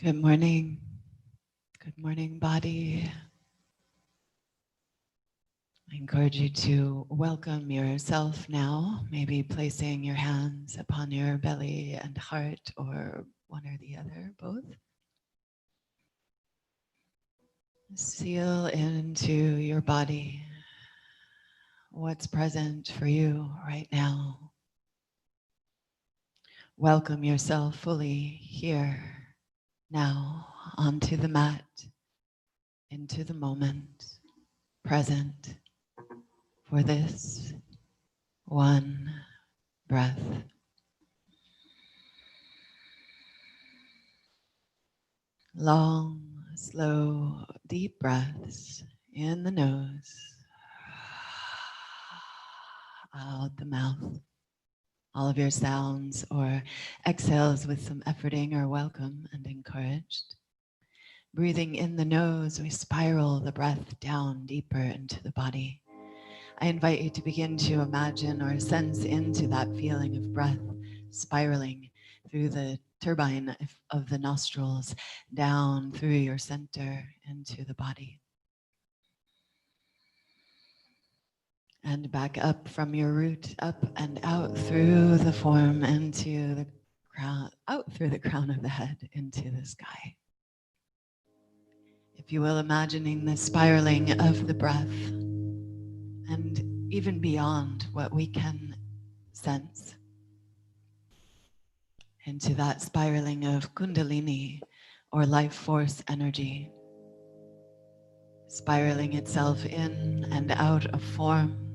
Good morning. Good morning, body. I encourage you to welcome yourself now, maybe placing your hands upon your belly and heart, or one or the other, both. Seal into your body what's present for you right now. Welcome yourself fully here, now, onto the mat, into the moment, present for this one breath. Long, slow, deep breaths in the nose, out the mouth. All of your sounds or exhales with some efforting are welcome and encouraged. Breathing in the nose, we spiral the breath down deeper into the body. I invite you to begin to imagine or sense into that feeling of breath spiraling through the turbine of the nostrils, down through your center into the body. And back up from your root, up and out through the form into the crown, out through the crown of the head into the sky. If you will, imagining the spiraling of the breath and even beyond what we can sense, into that spiraling of Kundalini or life force energy, spiraling itself in and out of form.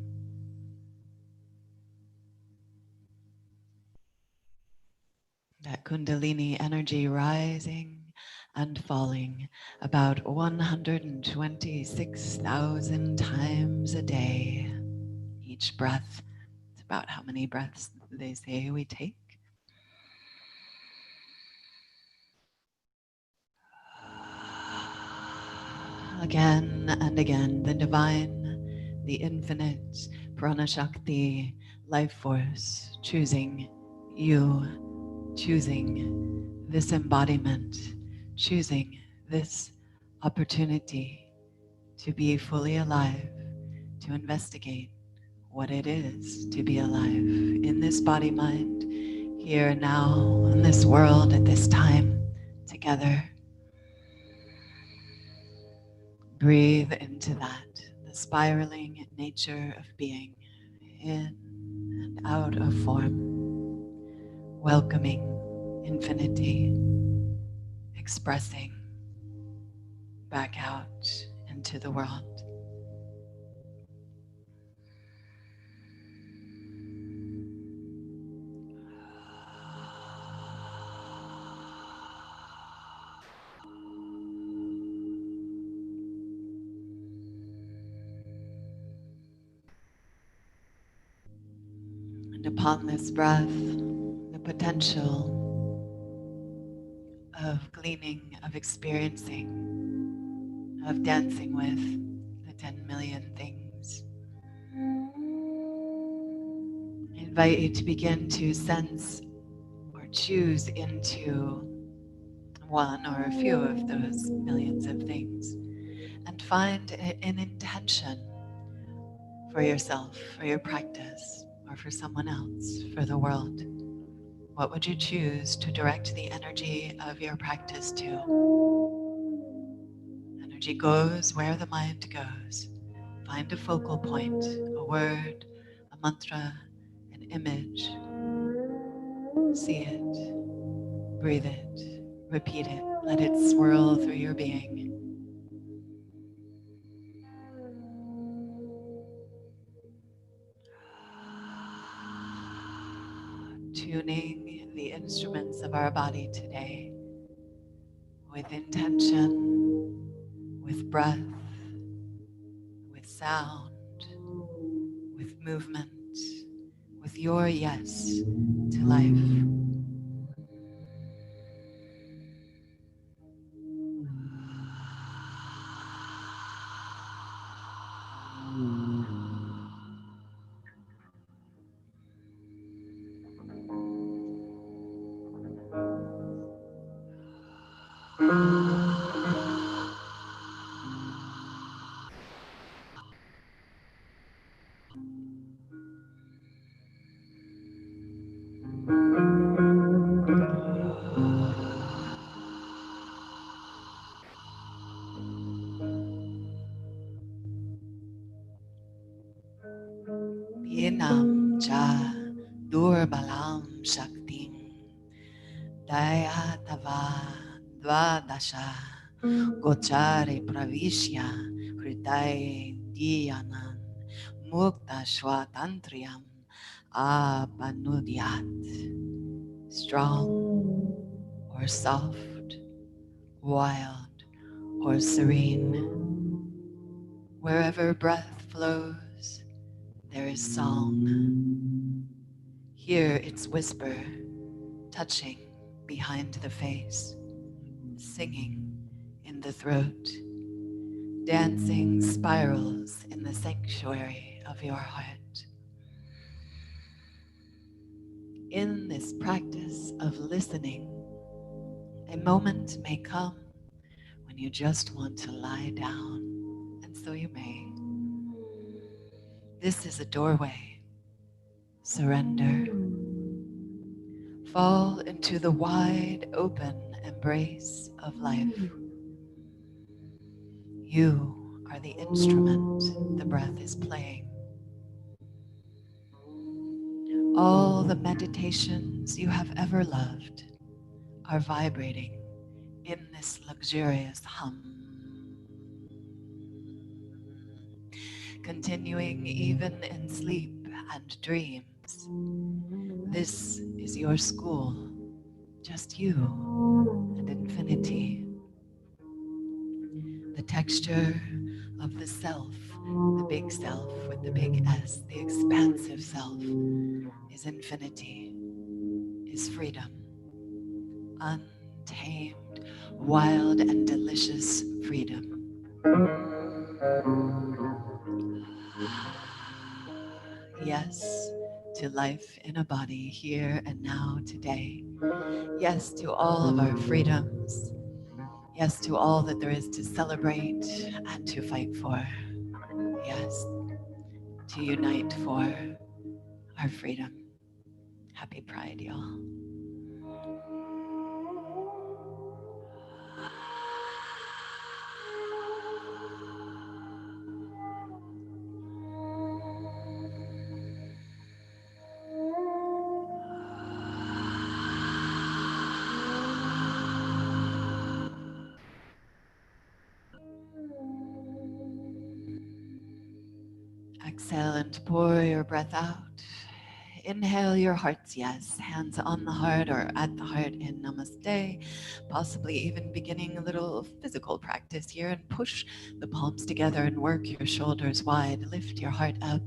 That Kundalini energy rising and falling about 126,000 times a day. Each breath, it's about how many breaths they say we take. Again and again, the divine, the infinite, Prana Shakti, life force, choosing you, choosing this embodiment, choosing this opportunity to be fully alive, to investigate what it is to be alive in this body mind, here now, in this world, at this time, together. Breathe into that, the spiraling nature of being, in and out of form, welcoming infinity, expressing back out into the world. And upon this breath, the potential of gleaning, of experiencing, of dancing with the 10 million things. I invite you to begin to sense or choose into one or a few of those millions of things and find an intention for yourself, for your practice, or for someone else, for the world. What would you choose to direct the energy of your practice to? Energy goes where the mind goes. Find a focal point, a word, a mantra, an image. See it, breathe it, repeat it, let it swirl through your being. Tuning the instruments of our body today with intention, with breath, with sound, with movement, with your yes to life. Hinam cha durbalam shaktim dayatava dvadasha gochare pravishya hriday diyanan mukta shwatantriyam abanudyat. Strong or soft, wild or serene, wherever breath flows, there is song. Hear its whisper, touching behind the face, singing in the throat, dancing spirals in the sanctuary of your heart. In this practice of listening, a moment may come when you just want to lie down, and so you may. This is a doorway. Surrender. Fall into the wide open embrace of life. You are the instrument the breath is playing. All the meditations you have ever loved are vibrating in this luxurious hum, continuing even in sleep and dreams. This is your school, just you and infinity. The texture of the self, the big self with the big S, the expansive self, is infinity, is freedom, untamed, wild, and delicious freedom. Yes to life in a body here and now today. Yes to all of our freedoms. Yes to all that there is to celebrate and to fight for. Yes to unite for our freedom. Happy Pride, y'all. Exhale and pour your breath out. Inhale your heart's yes, hands on the heart or at the heart in namaste, possibly even beginning a little physical practice here, and push the palms together and work your shoulders wide. Lift your heart up,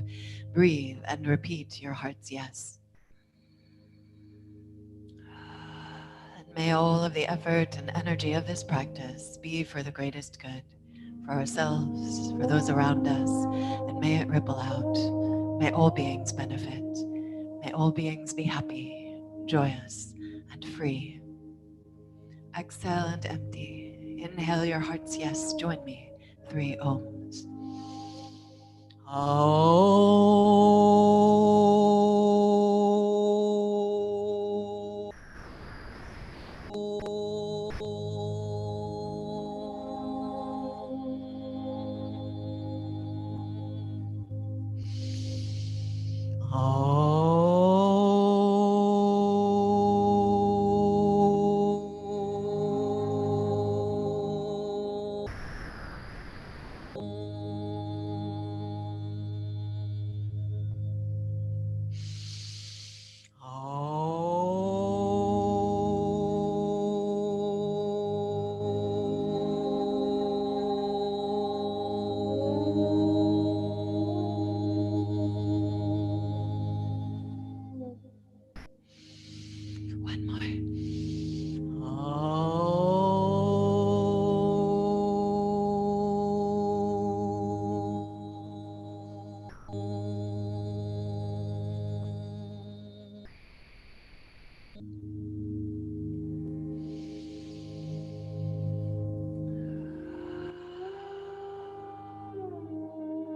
breathe, and repeat your heart's yes. And may all of the effort and energy of this practice be for the greatest good, for ourselves, for those around us, and may it ripple out. May all beings benefit. May all beings be happy, joyous, and free. Exhale and empty. Inhale your heart's yes. Join me. 3 ohms.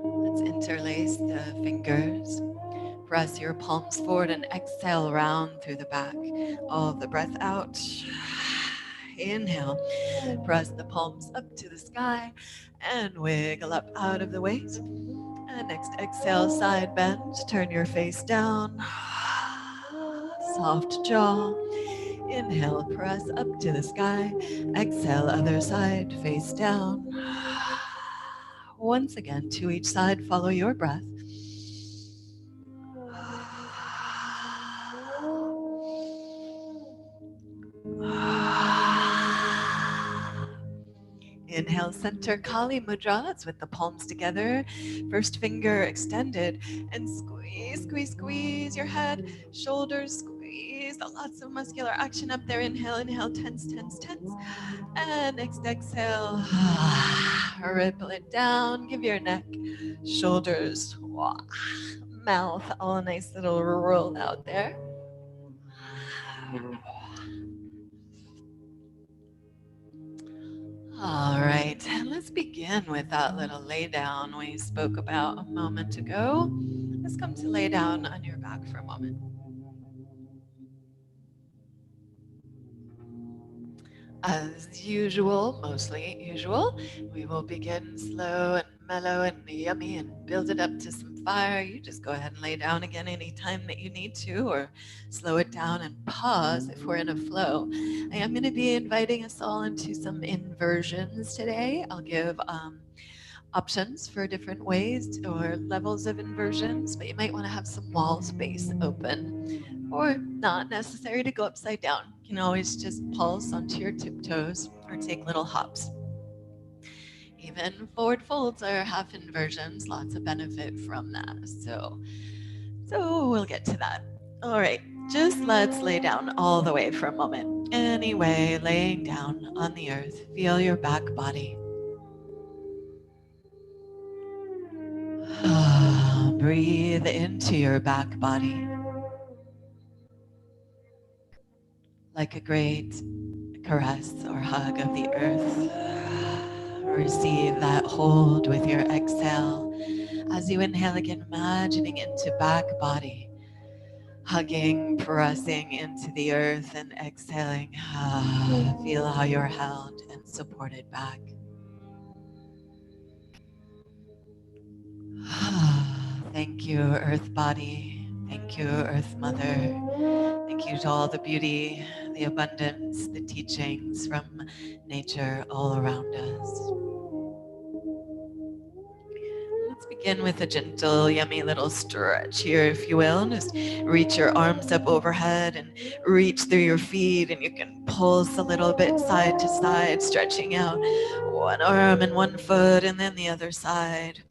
Let's interlace the fingers. Press your palms forward and exhale round through the back. All of the breath out. Inhale. Press the palms up to the sky and wiggle up out of the waist. And next exhale, side bend. Turn your face down. Soft jaw. Inhale, press up to the sky. Exhale, other side, face down. Once again, to each side, follow your breath. Inhale, center Kali Mudra. That's with the palms together. First finger extended. And squeeze, squeeze, squeeze your head. Shoulders squeeze. Lots of muscular action up there. Inhale, inhale, tense, tense, tense. And next exhale, ripple it down. Give your neck, shoulders, mouth, all a nice little roll out there. All right, let's begin with that little lay down we spoke about a moment ago. Let's come to lay down on your back for a moment. As usual, mostly usual, we will begin slow and mellow and yummy and build it up to some fire. You just go ahead and lay down again anytime that you need to, or slow it down and pause if we're in a flow. I am going to be inviting us all into some inversions today. I'll give options for different ways or levels of inversions, but you might want to have some wall space open, or not necessary to go upside down. You can always just pulse onto your tiptoes or take little hops. Even forward folds are half inversions, lots of benefit from that. So we'll get to that. All right, just let's lay down all the way for a moment. Anyway, laying down on the earth, feel your back body. Breathe into your back body like a great caress or hug of the earth. Receive that hold with your exhale. As you inhale again, imagining into back body, hugging, pressing into the earth, and exhaling. Feel how you're held and supported back. Thank you, Earth Body. Thank you, Earth Mother. Thank you to all the beauty, the abundance, the teachings from nature all around us. Let's begin with a gentle, yummy little stretch here, if you will. Just reach your arms up overhead and reach through your feet, and you can pulse a little bit side to side, stretching out one arm and one foot, and then the other side.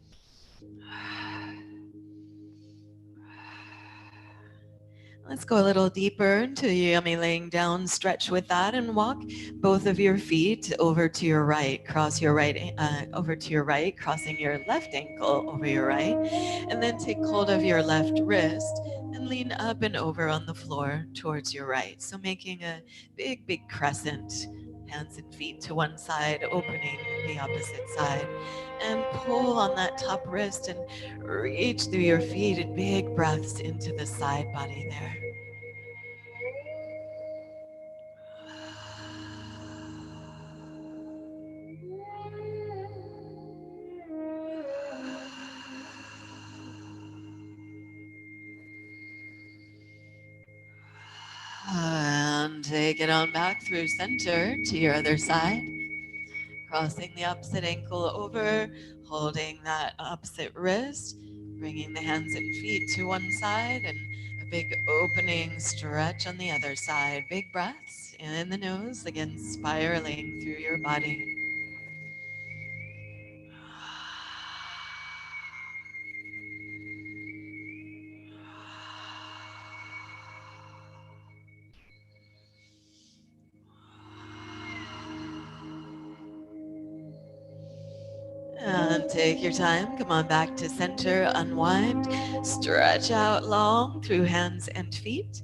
Let's go a little deeper into your yummy laying down stretch with that, and walk both of your feet over to your right. Cross your right over to your right, crossing your left ankle over your right, and then take hold of your left wrist and lean up and over on the floor towards your right. So making a big, big crescent, hands and feet to one side, opening the opposite side, and pull on that top wrist and reach through your feet and big breaths into the side body there. And take it on back through center to your other side. Crossing the opposite ankle over, holding that opposite wrist, bringing the hands and feet to one side, and a big opening stretch on the other side. Big breaths in the nose, again spiraling through your body. And take your time, come on back to center, unwind, stretch out long through hands and feet.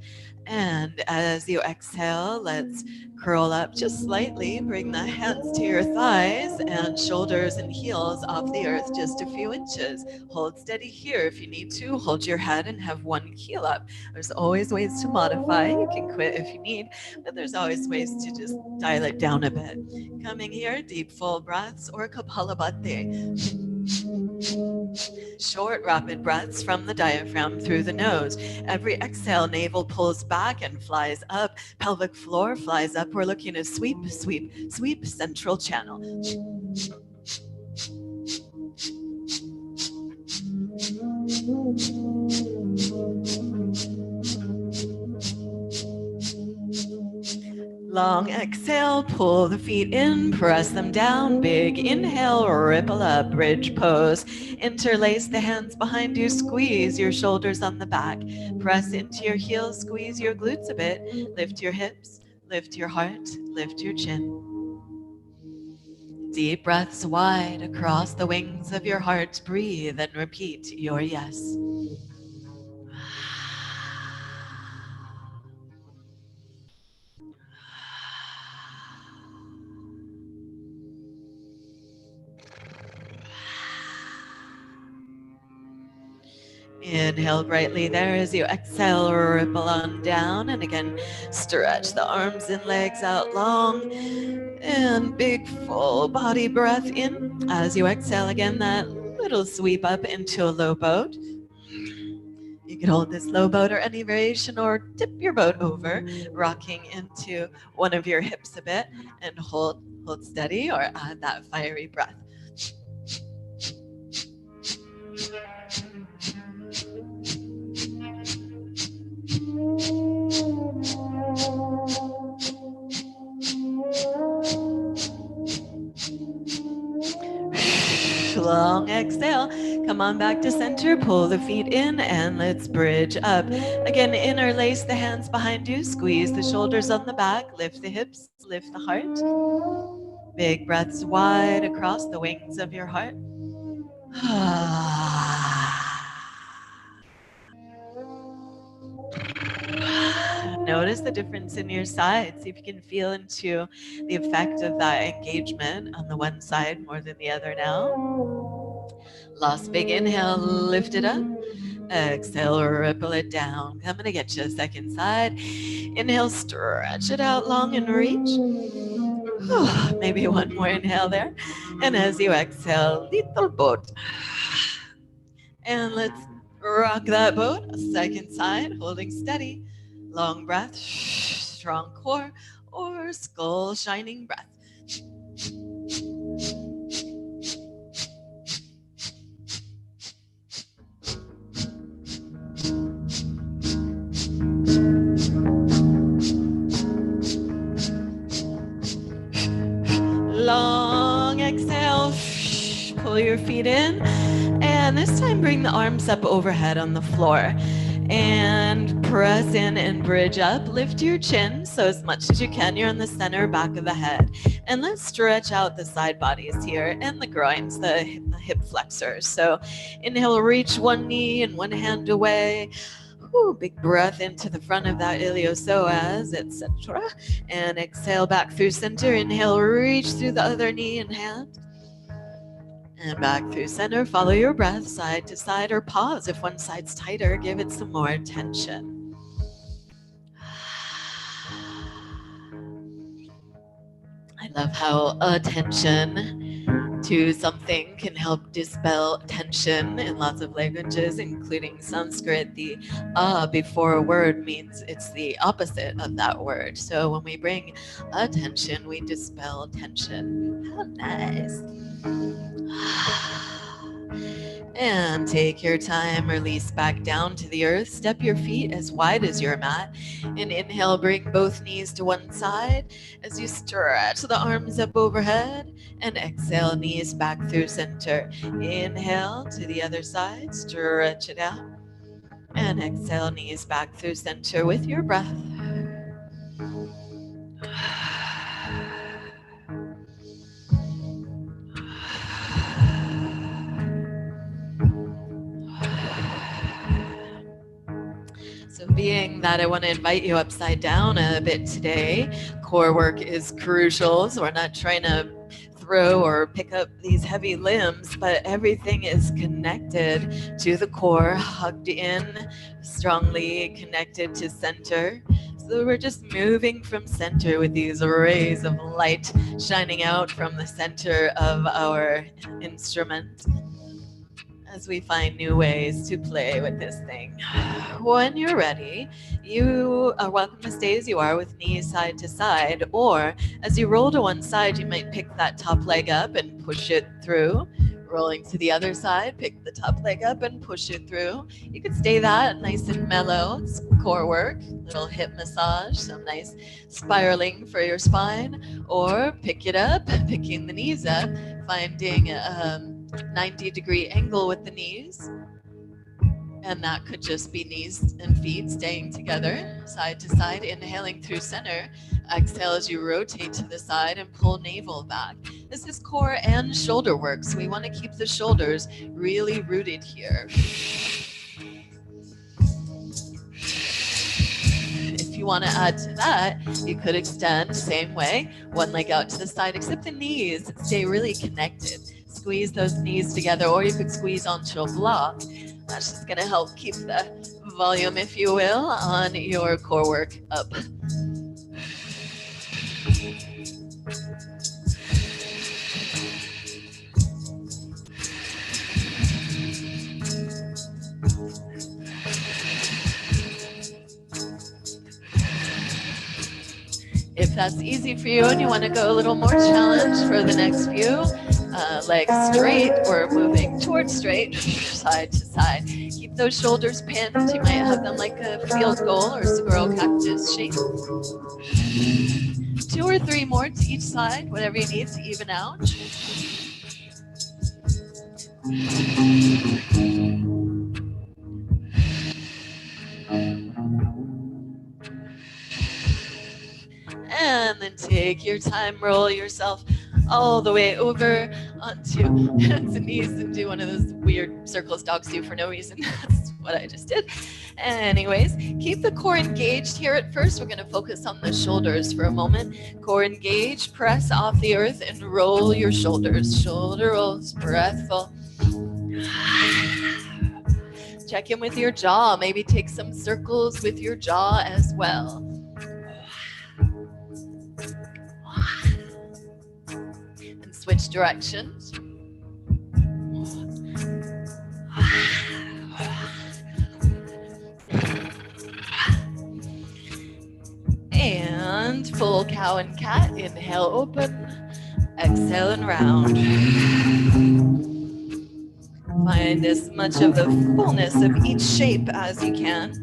And as you exhale, let's curl up just slightly, bring the hands to your thighs and shoulders and heels off the earth just a few inches. Hold steady here if you need to, hold your head and have one heel up. There's always ways to modify, you can quit if you need, but there's always ways to just dial it down a bit. Coming here, deep full breaths or Kapalabhati. Short, rapid breaths from the diaphragm through the nose. Every exhale, navel pulls back and flies up. Pelvic floor flies up. We're looking to sweep, sweep, sweep central channel. Long exhale, pull the feet in, press them down. Big inhale, ripple up, bridge pose. Interlace the hands behind you, squeeze your shoulders on the back. Press into your heels, squeeze your glutes a bit. Lift your hips, lift your heart, lift your chin. Deep breaths wide across the wings of your heart. Breathe and repeat your yes. Inhale brightly there as you exhale, ripple on down. And again, stretch the arms and legs out long. And big full body breath in. As you exhale again, that little sweep up into a low boat. You can hold this low boat or any variation, or tip your boat over, rocking into one of your hips a bit, and hold steady, or add that fiery breath. Long exhale. Come on back to center. Pull the feet in and let's bridge up. Again, interlace the hands behind you. Squeeze the shoulders on the back. Lift the hips. Lift the heart. Big breaths wide across the wings of your heart. Notice the difference in your side. See if you can feel into the effect of that engagement on the one side more than the other now. Last big inhale, lift it up. Exhale, ripple it down. I'm going to get you a second side. Inhale, stretch it out long and reach. Maybe one more inhale there. And as you exhale, little boat. And let's rock that boat. A second side, holding steady. Long breath, strong core, or skull shining breath. Long exhale, pull your feet in, and this time bring the arms up overhead on the floor. And press in and bridge up. Lift your chin so as much as you can. You're on the center back of the head. And let's stretch out the side bodies here and the groins, the hip flexors. So inhale, reach one knee and one hand away. Big breath into the front of that iliopsoas, etc. And exhale back through center. Inhale, reach through the other knee and hand. And back through center. Follow your breath side to side, or pause if one side's tighter. Give it some more tension. I love how attention to something can help dispel tension in lots of languages, including Sanskrit. The before a word means it's the opposite of that word. So when we bring attention, we dispel tension. How nice. And take your time, release back down to the earth. Step your feet as wide as your mat. And inhale, bring both knees to one side as you stretch the arms up overhead. And exhale, knees back through center. Inhale to the other side, stretch it out. And exhale, knees back through center with your breath. So being that I want to invite you upside down a bit today, core work is crucial. So we're not trying to throw or pick up these heavy limbs, but everything is connected to the core, hugged in, strongly connected to center. So we're just moving from center with these rays of light shining out from the center of our instrument. as we find new ways to play with this thing. When you're ready, you are welcome to stay as you are with knees side to side, or as you roll to one side, you might pick that top leg up and push it through. Rolling to the other side, pick the top leg up and push it through. You could stay that nice and mellow. It's core work, little hip massage, some nice spiraling for your spine, or pick it up, picking the knees up, finding 90-degree angle with the knees, and that could just be knees and feet staying together side to side, inhaling through center. Exhale as you rotate to the side and pull navel back. This is core and shoulder work, so we want to keep the shoulders really rooted here. If you want to add to that, you could extend same way, one leg out to the side, except the knees stay really connected. Squeeze those knees together, or you could squeeze onto a block. That's just going to help keep the volume, if you will, on your core work up. If that's easy for you and you want to go a little more challenge for the next few, legs straight or moving towards straight, side to side. Keep those shoulders pinned. You might have them like a field goal or squirrel cactus shape. 2 or 3 more to each side, whatever you need to even out. And then take your time, roll yourself all the way over onto hands and knees and do one of those weird circles dogs do for no reason. That's what I just did. Anyways, keep the core engaged here at first. We're going to focus on the shoulders for a moment. Core engaged, press off the earth and roll your shoulders. Shoulder rolls, breath full. Check in with your jaw. Maybe take some circles with your jaw as well. And switch directions. And full cow and cat. Inhale, open. Exhale and round. Find as much of the fullness of each shape as you can.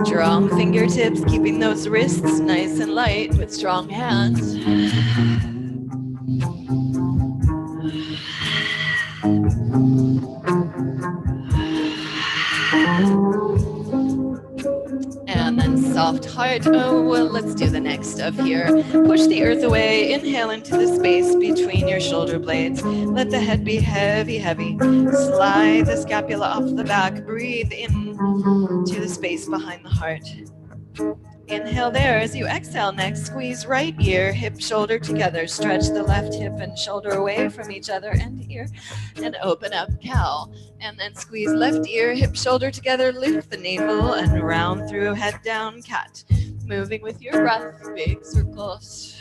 Strong fingertips, keeping those wrists nice and light with strong hands. And then soft heart. Oh, well, let's do the next stuff here. Push the earth away. Inhale into the space between your shoulder blades. Let the head be heavy, heavy. Slide the scapula off the back. Breathe in to the space behind the heart. Inhale there. As you exhale next, squeeze right ear, hip, shoulder together. Stretch the left hip and shoulder away from each other and ear. And open up cow. And then squeeze left ear, hip, shoulder together. Lift the navel and round through, head down, cat. Moving with your breath, big circles.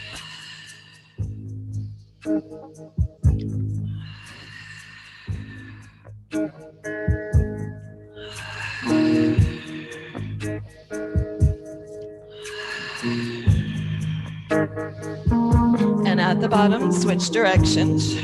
And at the bottom, switch directions.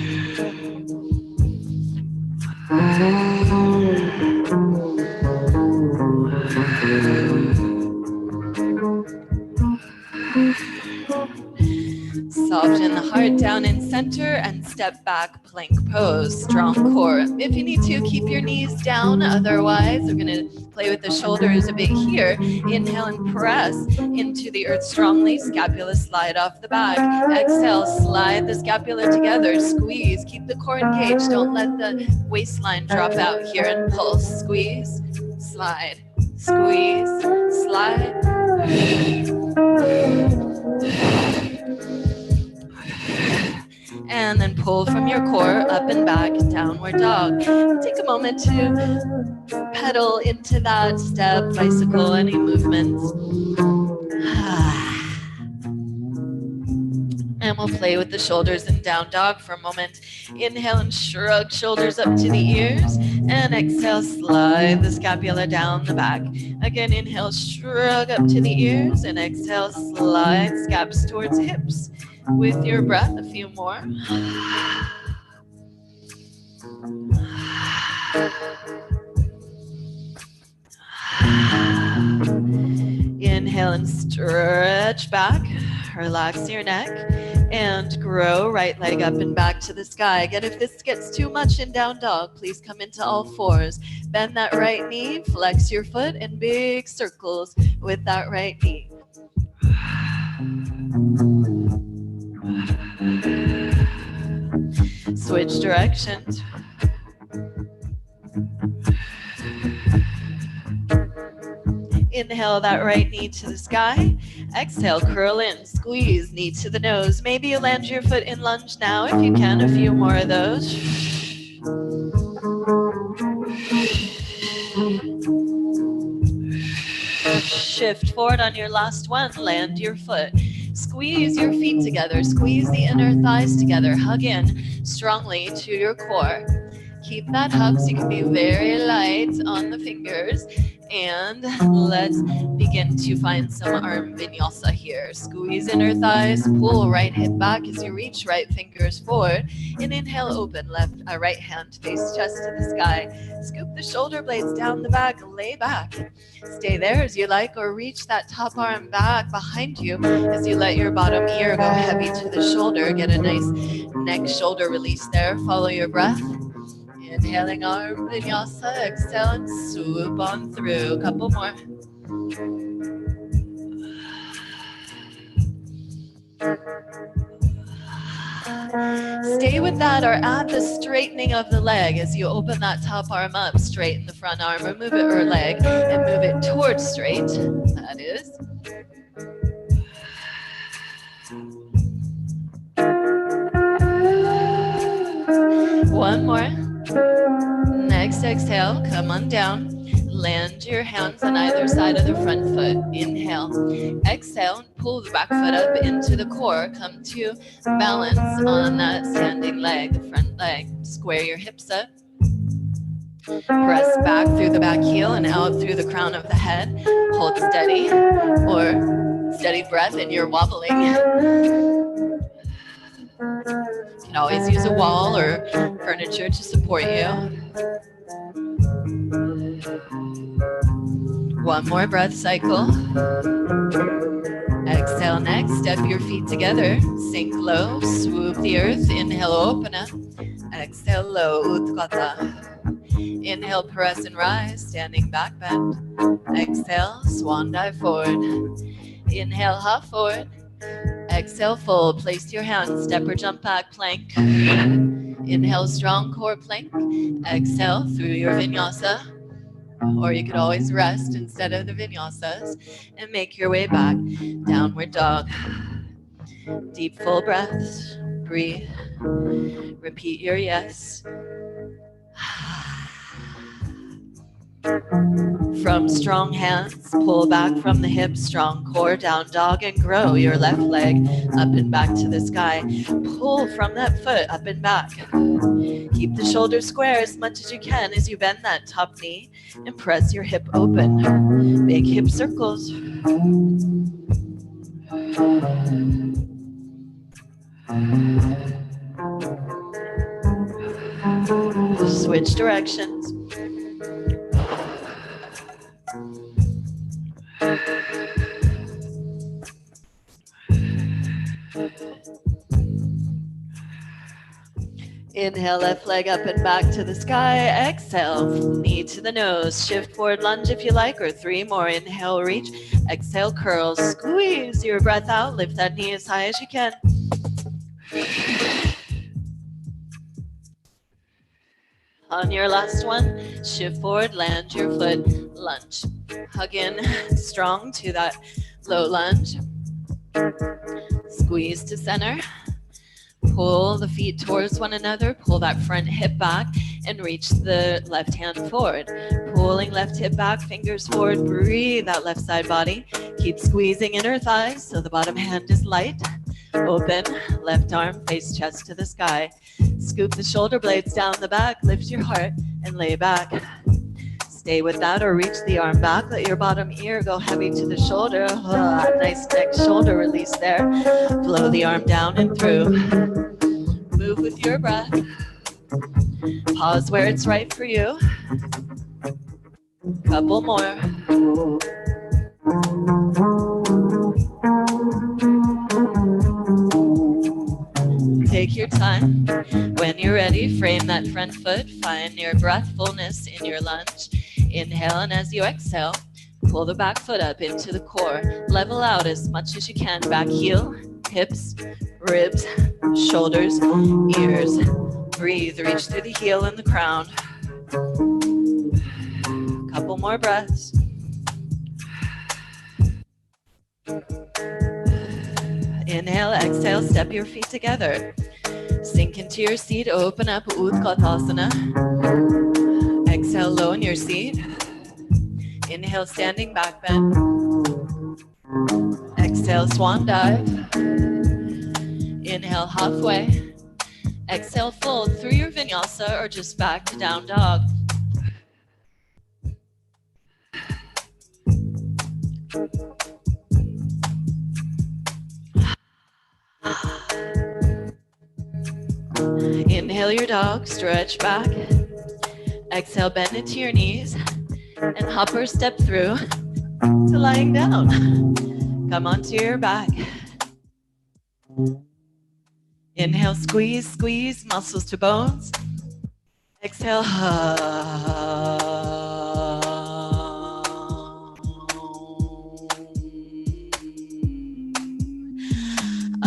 Soften the heart down in center and step back, plank pose, strong core. If you need to, keep your knees down. Otherwise, we're going to play with the shoulders a bit here. Inhale and press into the earth strongly. Scapula slide off the back. Exhale, slide the scapula together. Squeeze. Keep the core engaged. Don't let the waistline drop out here and pulse. Squeeze, slide, squeeze, slide. And then pull from your core up and back, downward dog. Take a moment to pedal into that step, bicycle, any movements. And And we'll play with the shoulders in down dog for a moment. Inhale and shrug shoulders up to the ears. And exhale, slide the scapula down the back. Again, inhale, shrug up to the ears. And exhale, slide scaps towards hips. With your breath, a few more. Inhale and stretch back. Relax your neck and grow right leg up and back to the sky. Again, if this gets too much in down dog, please come into all fours. Bend that right knee, flex your foot in big circles with that right knee. Switch directions. Inhale that right knee to the sky. Exhale, curl in, squeeze, knee to the nose. Maybe you land your foot in lunge now if you can. A few more of those. Shift forward on your last one. Land your foot. Squeeze your feet together. Squeeze the inner thighs together. Hug in strongly to your core. Keep that hug so you can be very light on the fingers. And let's begin to find some arm vinyasa here. Squeeze inner thighs, pull right hip back as you reach right fingers forward. And inhale, open right hand, face chest to the sky. Scoop the shoulder blades down the back, lay back. Stay there as you like, or reach that top arm back behind you as you let your bottom ear go heavy to the shoulder. Get a nice neck shoulder release there. Follow your breath. Inhaling arm vinyasa, exhale and swoop on through. A couple more. Stay with that or add the straightening of the leg as you open that top arm up, straighten the front arm, or move it or leg and move it towards straight. That is. One more. Next exhale, come on down. Land your hands on either side of the front foot. Inhale. Exhale, pull the back foot up into the core. Come to balance on that standing leg, the front leg. Square your hips up. Press back through the back heel and out through the crown of the head. Hold steady or steady breath and you're wobbling. You can always use a wall or furniture to support you. One more breath cycle. Exhale next, step your feet together. Sink low, swoop the earth. Inhale, open up. Exhale, low, Utgata. Inhale, press and rise, standing back bend. Exhale, swan dive forward. Inhale, hop forward. Exhale, fold. Place your hands, step or jump back, plank. Inhale, strong core plank. Exhale through your vinyasa. Or you could always rest instead of the vinyasas and make your way back. Downward dog. Deep, full breaths. Breathe. Repeat your yes. From strong hands, pull back from the hips, strong core, down dog, and grow your left leg up and back to the sky. Pull from that foot up and back. Keep the shoulders square as much as you can as you bend that top knee and press your hip open. Big hip circles. Switch directions. Inhale, left leg up and back to the sky. Exhale, knee to the nose. Shift forward lunge if you like, or 3 more. Inhale, reach. Exhale, curl. Squeeze your breath out. Lift that knee as high as you can. On your last one, shift forward, land your foot, lunge. Hug in strong to that low lunge. Squeeze to center. Pull the feet towards one another. Pull that front hip back and reach the left hand forward. Pulling left hip back, fingers forward. Breathe that left side body. Keep squeezing inner thighs so the bottom hand is light. Open, left arm, face chest to the sky. Scoop the shoulder blades down the back, lift your heart and lay back. Stay with that or reach the arm back. Let your bottom ear go heavy to the shoulder. Nice neck shoulder release there. Flow the arm down and through. Move with your breath. Pause where it's right for you. Couple more. Take your time. When you're ready, frame that front foot. Find your breathfulness in your lunge. Inhale, and as you exhale, pull the back foot up into the core. Level out as much as you can. Back heel, hips, ribs, shoulders, ears. Breathe, reach through the heel and the crown. Couple more breaths. Inhale, exhale, step your feet together. Sink into your seat, open up Utkatasana. Exhale, low in your seat. Inhale, standing back bend. Exhale, swan dive. Inhale, halfway. Exhale, fold through your vinyasa or just back to down dog. Inhale your dog, stretch back. Exhale, bend into your knees and hop or step through to lying down. Come onto your back. Inhale, squeeze, squeeze, muscles to bones. Exhale,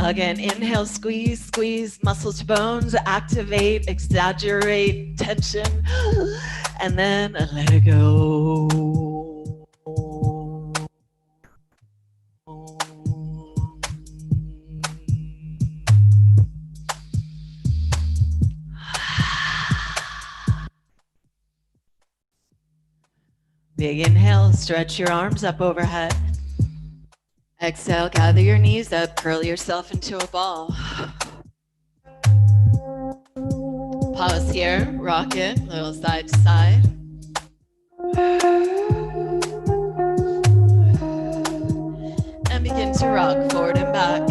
again, inhale, squeeze, squeeze, muscles to bones, activate, exaggerate tension, and then let it go. Big inhale, stretch your arms up overhead. Exhale, gather your knees up, curl yourself into a ball. Pause here, rock it, little side to side. And begin to rock forward and back.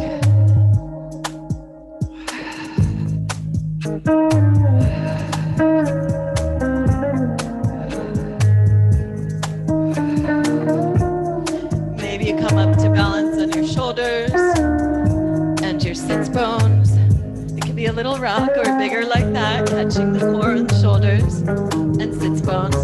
Maybe you come up to balance on your shoulders and your sits bones. It can be a little rock or bigger like that, catching the core and the shoulders and sits bones.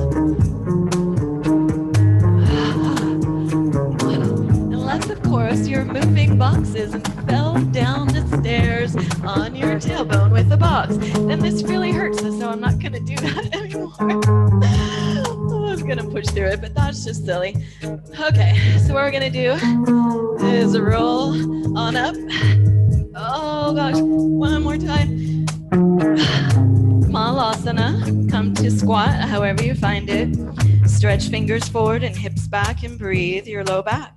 Unless, of course, you're moving boxes and fell down the stairs on your tailbone with a box. Then this really hurts, so I'm not going to do that anymore. I was going to push through it, but that's just silly. Okay, so what we're going to do is roll on up. Oh gosh, one more time. Malasana, come to squat, however you find it. Stretch fingers forward and hips back and breathe your low back.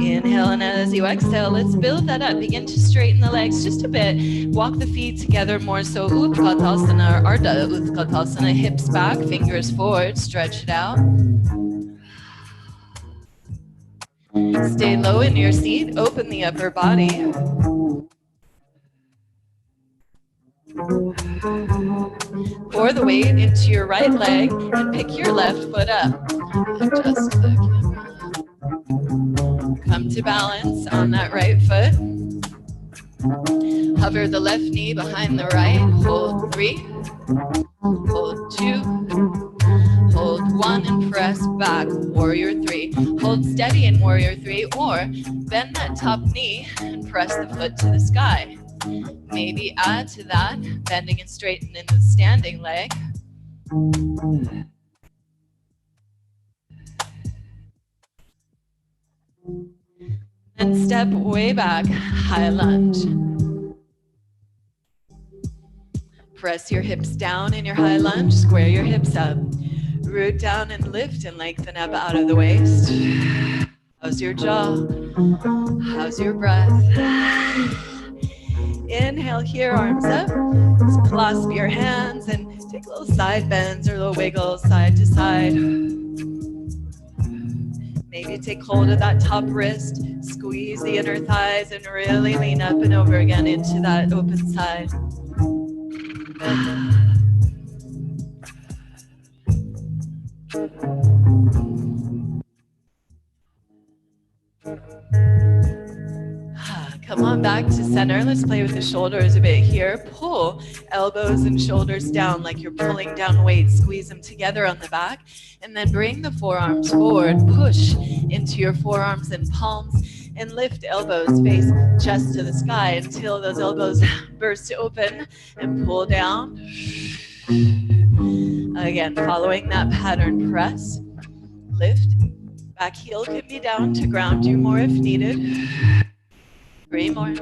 Inhale, and as you exhale, let's build that up. Begin to straighten the legs just a bit. Walk the feet together more so. Utkatasana or Ardha Utkatasana, hips back, fingers forward, stretch it out. Stay low in your seat, open the upper body. Pour the weight into your right leg and pick your left foot up. Adjust the camera. Come to balance on that right foot. Hover the left knee behind the right. Hold 3. Hold 2. Hold 1 and press back. Warrior 3. Hold steady in Warrior 3 or bend that top knee and press the foot to the sky. Maybe add to that, bending and straightening the standing leg. And step way back, high lunge. Press your hips down in your high lunge, square your hips up. Root down and lift and lengthen up out of the waist. How's your jaw? How's your breath? Inhale here, arms up. Just clasp your hands and take little side bends or little wiggles side to side. Maybe take hold of that top wrist, squeeze the inner thighs, and really lean up and over again into that open side. Come on back to center. Let's play with the shoulders a bit here. Pull elbows and shoulders down like you're pulling down weights. Squeeze them together on the back. And then bring the forearms forward. Push into your forearms and palms. And lift elbows, face chest to the sky until those elbows burst open and pull down. Again, following that pattern, press, lift. Back heel can be down to ground you more if needed. 3 more.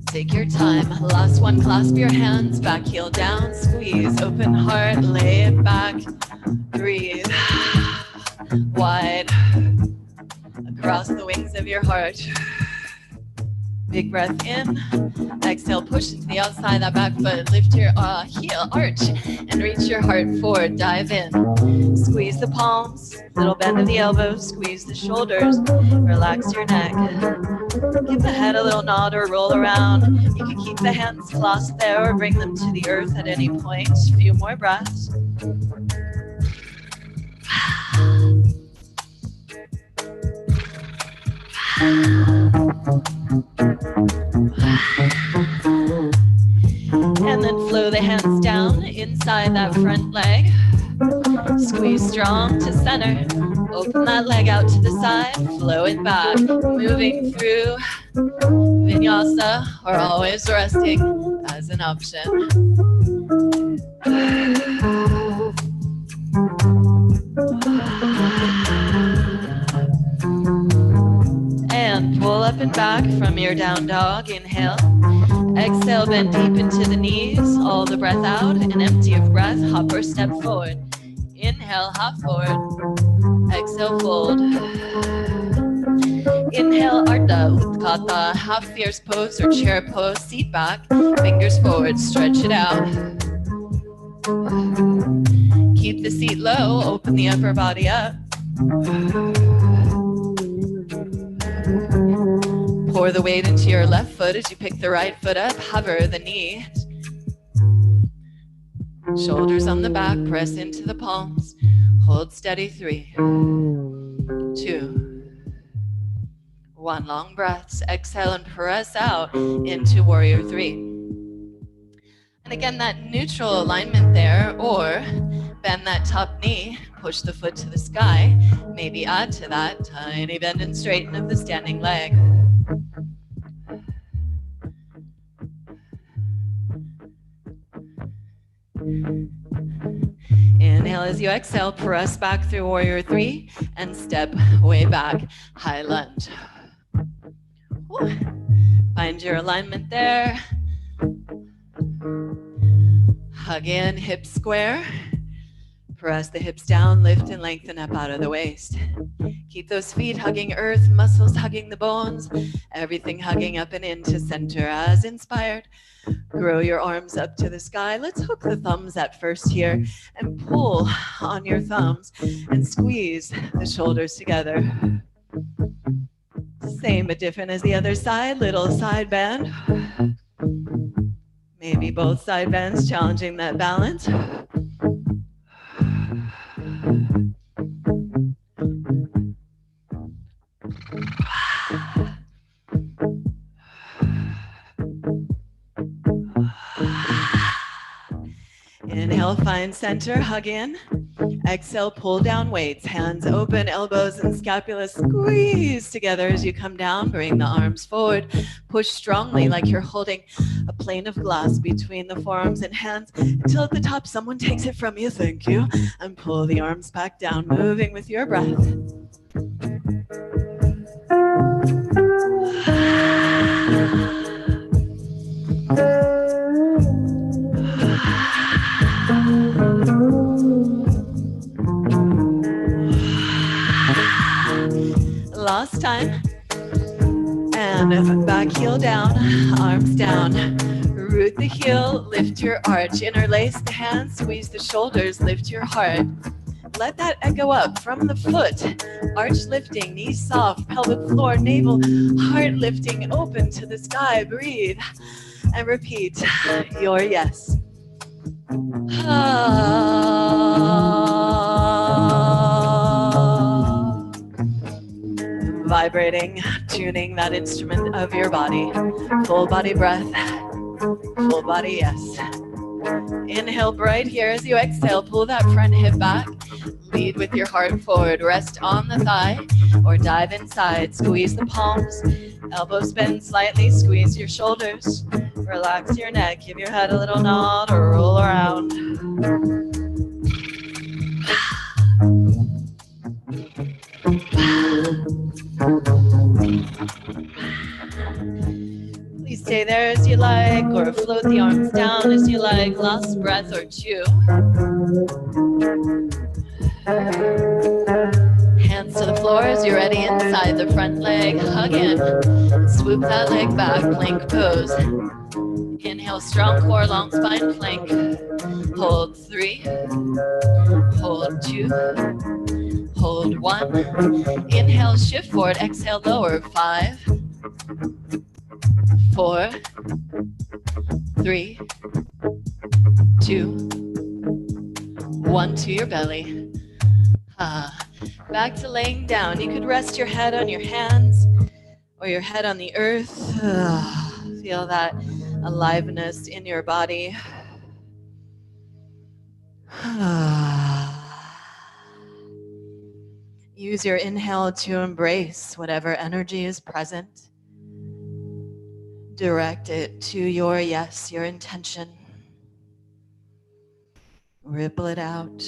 Take your time. Last one, clasp your hands, back heel down, squeeze, open heart, lay it back, breathe, wide, across the wings of your heart. Big breath in, exhale, push into the outside of that back foot, lift your heel, arch, and reach your heart forward, dive in. Squeeze the palms, little bend of the elbows, squeeze the shoulders, relax your neck. Give the head a little nod or roll around. You can keep the hands clasped there or bring them to the earth at any point. A few more breaths. And then flow the hands down inside that front leg. Squeeze strong to center. Open that leg out to the side. Flow it back. Moving through vinyasa or always resting as an option. And pull up and back from your down dog. Inhale. Exhale, bend deep into the knees. All the breath out and empty of breath. Hop or step forward. Inhale, hop forward. Exhale, fold. Inhale, Ardha Utthata, half fierce pose or chair pose. Seat back, fingers forward, stretch it out. Keep the seat low, open the upper body up. Pour the weight into your left foot as you pick the right foot up. Hover the knee. Shoulders on the back, press into the palms. Hold steady. 3, 2, 1. Long breaths. Exhale and press out into warrior 3. And again, that neutral alignment there, or bend that top knee, push the foot to the sky. Maybe add to that tiny bend and straighten of the standing leg. Inhale as you exhale, press back through warrior 3 and step way back, high lunge. Woo. Find your alignment there. Hug in, hips square. Press the hips down, lift and lengthen up out of the waist. Keep those feet hugging earth, muscles hugging the bones, everything hugging up and into center as inspired. Grow your arms up to the sky. Let's hook the thumbs at first here and pull on your thumbs and squeeze the shoulders together. Same but different as the other side, little side bend. Maybe both side bends, challenging that balance. Inhale, find center, hug in. Exhale, pull down weights, hands open, elbows and scapula squeeze together as you come down. Bring the arms forward, push strongly like you're holding a plane of glass between the forearms and hands until at the top someone takes it from you, thank you, and pull the arms back down, moving with your breath. Last time. And back heel down, arms down. Root the heel, lift your arch. Interlace the hands, squeeze the shoulders, lift your heart. Let that echo up from the foot. Arch lifting, knees soft, pelvic floor, navel, heart lifting, open to the sky. Breathe and repeat your yes. Vibrating, tuning that instrument of your body. Full body breath, full body yes. Inhale right here as you exhale, pull that front hip back. Lead with your heart forward, rest on the thigh or dive inside. Squeeze the palms, elbows bend slightly, squeeze your shoulders. Relax your neck, give your head a little nod or roll around. Please stay there as you like, or float the arms down as you like. Last breath or two. Hands to the floor as you're ready inside the front leg. Hug in. Swoop that leg back, plank pose. Inhale, strong core, long spine, plank. Hold 3. Hold 2. Hold 1. Inhale, shift forward. Exhale, lower. 5. 4, 3, 2, 1 to your belly. Back to laying down. You could rest your head on your hands or your head on the earth. Feel that aliveness in your body. Use your inhale to embrace whatever energy is present. Direct it to your yes, your intention. Ripple it out.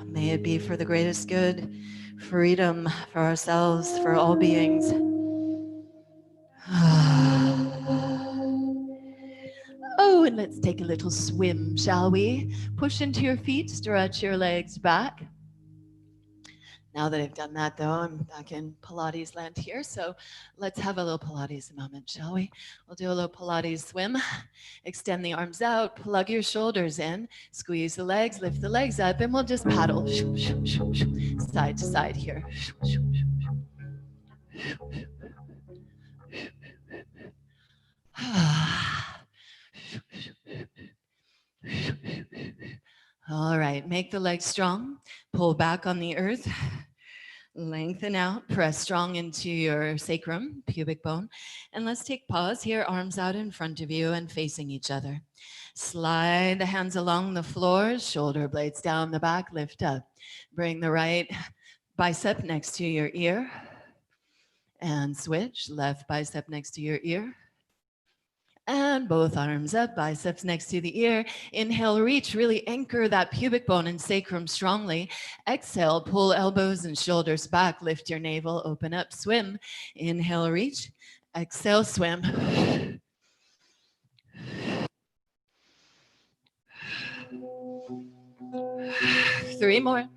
May it be for the greatest good, freedom for ourselves, for all beings. Oh, and let's take a little swim, shall we? Push into your feet, stretch your legs back. Now that I've done that, though, I'm back in Pilates land here, so let's have a little Pilates moment, shall we? We'll do a little Pilates swim. Extend the arms out, plug your shoulders in, squeeze the legs, lift the legs up, and we'll just paddle side to side here. All right, make the legs strong, pull back on the earth. Lengthen out, press strong into your sacrum, pubic bone. And let's take pause here, arms out in front of you and facing each other. Slide the hands along the floor, shoulder blades down the back, lift up. Bring the right bicep next to your ear. And switch, left bicep next to your ear. And both arms up, biceps next to the ear. Inhale, reach, really anchor that pubic bone and sacrum strongly. Exhale, pull elbows and shoulders back, lift your navel, open up, swim. Inhale, reach. Exhale, swim. 3 more.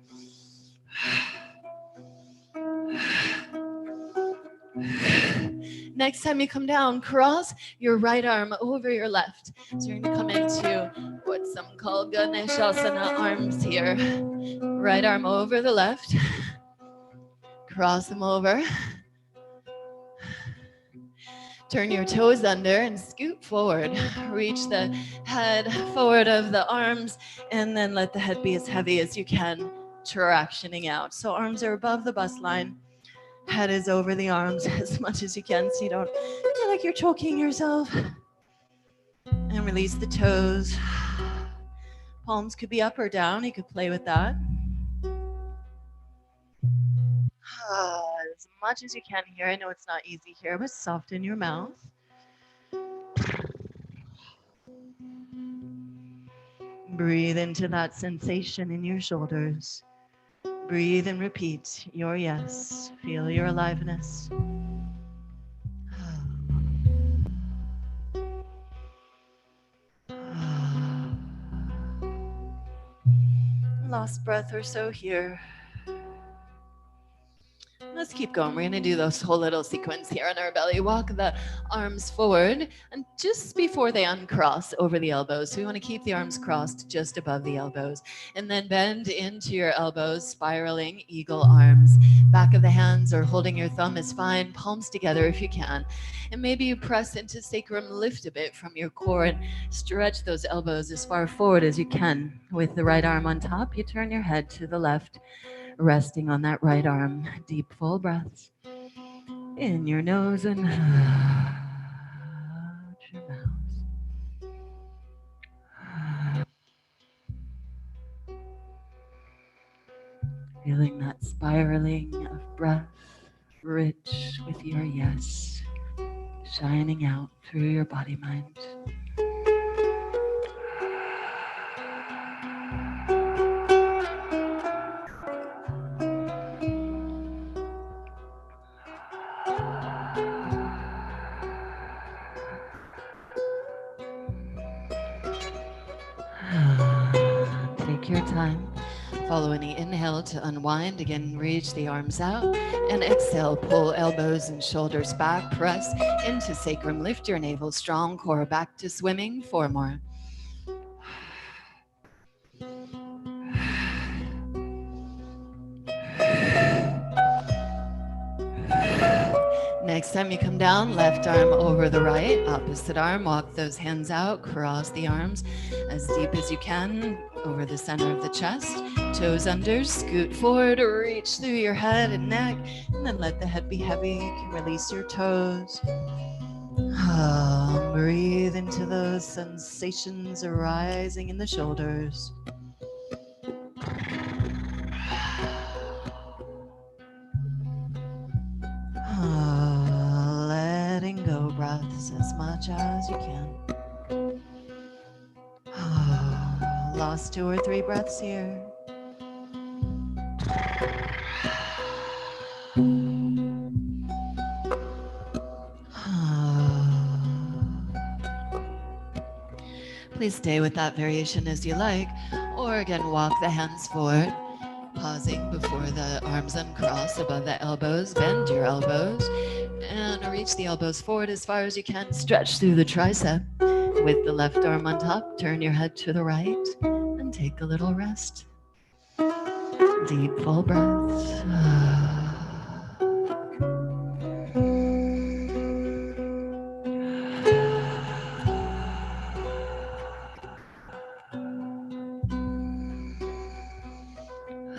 Next time you come down, cross your right arm over your left. So you're going to come into what some call Ganeshasana arms here. Right arm over the left. Cross them over. Turn your toes under and scoot forward. Reach the head forward of the arms and then let the head be as heavy as you can, tractioning out. So arms are above the bust line. Head is over the arms as much as you can so you don't feel like you're choking yourself. And release the toes. Palms could be up or down. You could play with that. As much as you can here. I know it's not easy here, but soften your mouth. Breathe into that sensation in your shoulders. Breathe and repeat your yes. Feel your aliveness. Last breath or so here. Let's keep going. We're going to do this whole little sequence here on our belly. Walk the arms forward and just before they uncross over the elbows. So you want to keep the arms crossed just above the elbows. And then bend into your elbows, spiraling eagle arms. Back of the hands or holding your thumb is fine. Palms together if you can. And maybe you press into sacrum lift a bit from your core and stretch those elbows as far forward as you can. With the right arm on top, you turn your head to the left, resting on that right arm. Deep, full breaths in your nose and out your mouth. Feeling that spiraling of breath, rich with your yes, shining out through your body mind. Take your time. Follow any inhale to unwind. Again, reach the arms out. And exhale, pull elbows and shoulders back. Press into sacrum. Lift your navel. Strong core. Back to swimming. 4 more. Next time you come down, left arm over the right, opposite arm, walk those hands out, cross the arms as deep as you can over the center of the chest, toes under, scoot forward, reach through your head and neck, and then let the head be heavy. You can release your toes. Breathe into those sensations arising in the shoulders. Letting go breaths as much as you can. Lost 2 or 3 breaths here. Please stay with that variation as you like, or again, walk the hands forward, pausing before the arms uncross above the elbows. Bend your elbows and reach the elbows forward as far as you can. Stretch through the tricep with the left arm on top. Turn your head to the right and take a little rest. Deep, full breaths.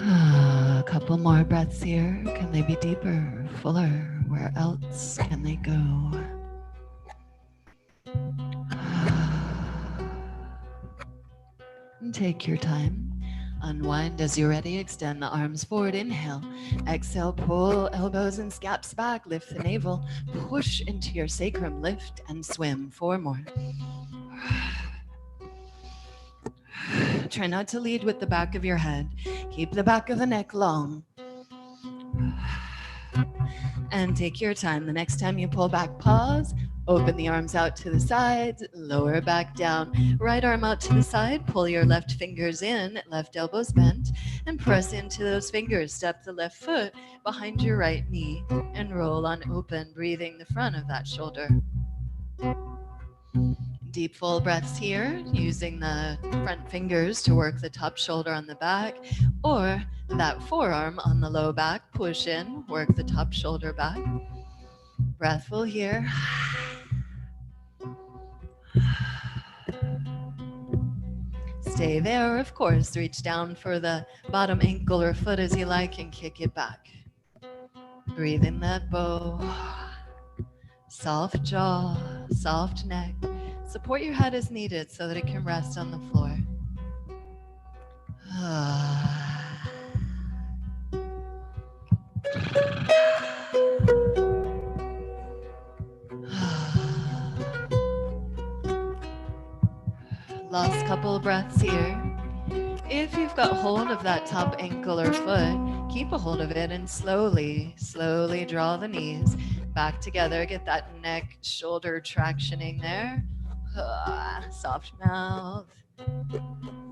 A couple more breaths here. Can they be deeper, fuller? Where else can they go? And take your time. Unwind as you're ready. Extend the arms forward. Inhale. Exhale. Pull elbows and scaps back. Lift the navel. Push into your sacrum. Lift and swim. 4 more. Try not to lead with the back of your head. Keep the back of the neck long. And take your time. The next time you pull back, pause. Open the arms out to the sides, lower back down. Right arm out to the side, pull your left fingers in, left elbows bent, and press into those fingers. Step the left foot behind your right knee and roll on open, breathing the front of that shoulder. Deep full breaths here, using the front fingers to work the top shoulder on the back, or that forearm on the low back. Push in, work the top shoulder back. Breathful here. Stay there, of course. Reach down for the bottom ankle or foot as you like and kick it back. Breathe in that bow. Soft jaw, soft neck. Support your head as needed so that it can rest on the floor. Last couple of breaths here. If you've got hold of that top ankle or foot, keep a hold of it and slowly, slowly draw the knees back together. Get that neck, shoulder tractioning there. Soft mouth.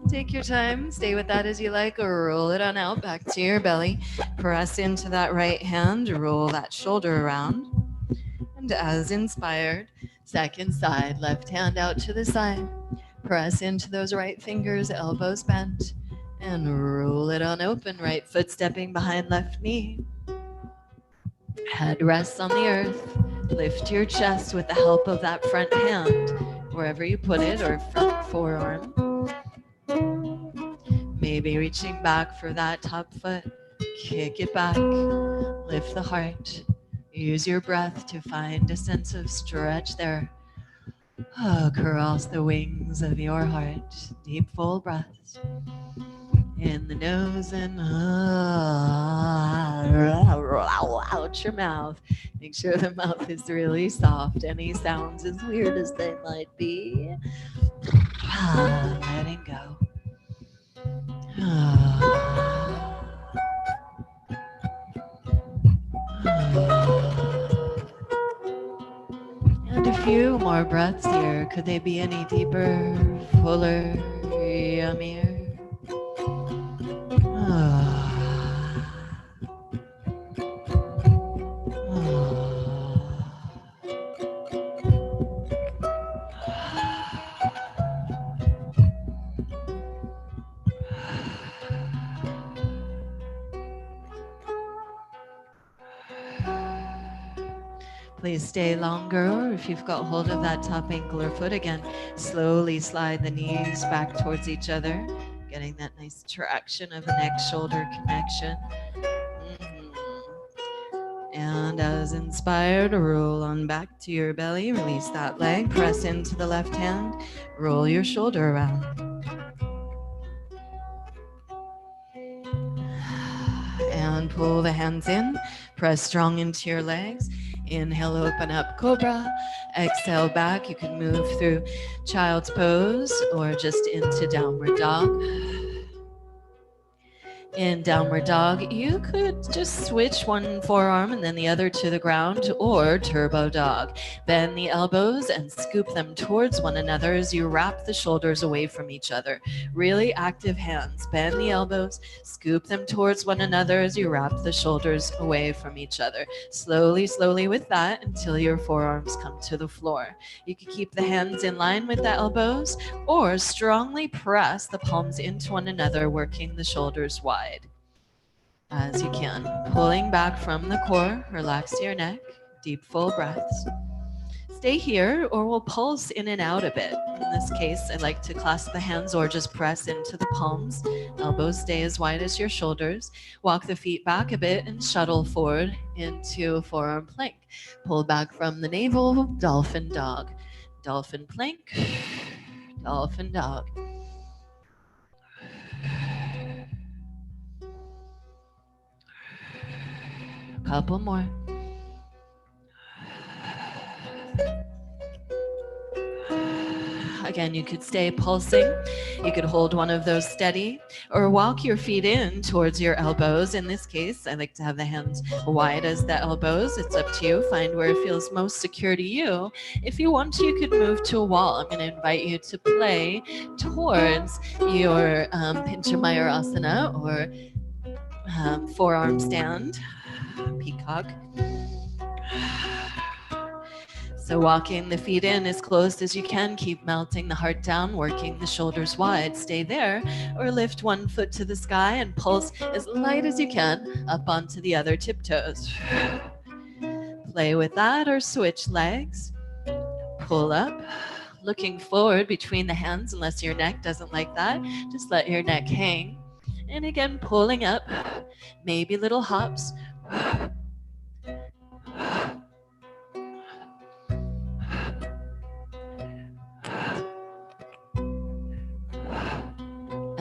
Take your time. Stay with that as you like, or roll it on out back to your belly. Press into that right hand. Roll that shoulder around. And as inspired, second side, left hand out to the side. Press into those right fingers, elbows bent, and roll it on open. Right foot stepping behind left knee. Head rests on the earth. Lift your chest with the help of that front hand, wherever you put it, or front forearm. Maybe reaching back for that top foot. Kick it back. Lift the heart. Use your breath to find a sense of stretch there. Cross the wings of your heart. Deep, full breaths. In the nose and out your mouth. Make sure the mouth is really soft. Any sounds, as weird as they might be, letting go. And a few more breaths here. Could they be any deeper, fuller, yummier? Please stay longer, or if you've got hold of that top ankle or foot again, slowly slide the knees back towards each other, getting that nice traction of the neck-shoulder connection. And as inspired, roll on back to your belly, release that leg, press into the left hand, roll your shoulder around. And pull the hands in, press strong into your legs. Inhale, open up, cobra. Exhale, back. You can move through child's pose or just into downward dog. In downward dog, you could just switch one forearm and then the other to the ground, or turbo dog. Bend the elbows and scoop them towards one another as you wrap the shoulders away from each other. Really active hands. Bend the elbows, scoop them towards one another as you wrap the shoulders away from each other. Slowly, slowly with that until your forearms come to the floor. You can keep the hands in line with the elbows, or strongly press the palms into one another, working the shoulders wide as you can. Pulling back from the core, relax your neck, deep full breaths. Stay here, or we'll pulse in and out a bit. In this case, I like to clasp the hands or just press into the palms. Elbows stay as wide as your shoulders. Walk the feet back a bit and shuttle forward into forearm plank. Pull back from the navel, dolphin dog. Dolphin plank, dolphin dog. Couple more. Again, you could stay pulsing. You could hold one of those steady, or walk your feet in towards your elbows. In this case, I like to have the hands wide as the elbows. It's up to you. Find where it feels most secure to you. If you want to, you could move to a wall. I'm going to invite you to play towards your Pinchamayurasana, or forearm stand, peacock. So walking the feet in as close as you can, keep melting the heart down, working the shoulders wide. Stay there, or lift one foot to the sky and pulse as light as you can up onto the other tiptoes. Play with that, or switch legs. Pull up, looking forward between the hands, unless your neck doesn't like that. Just let your neck hang. And again, pulling up, maybe little hops.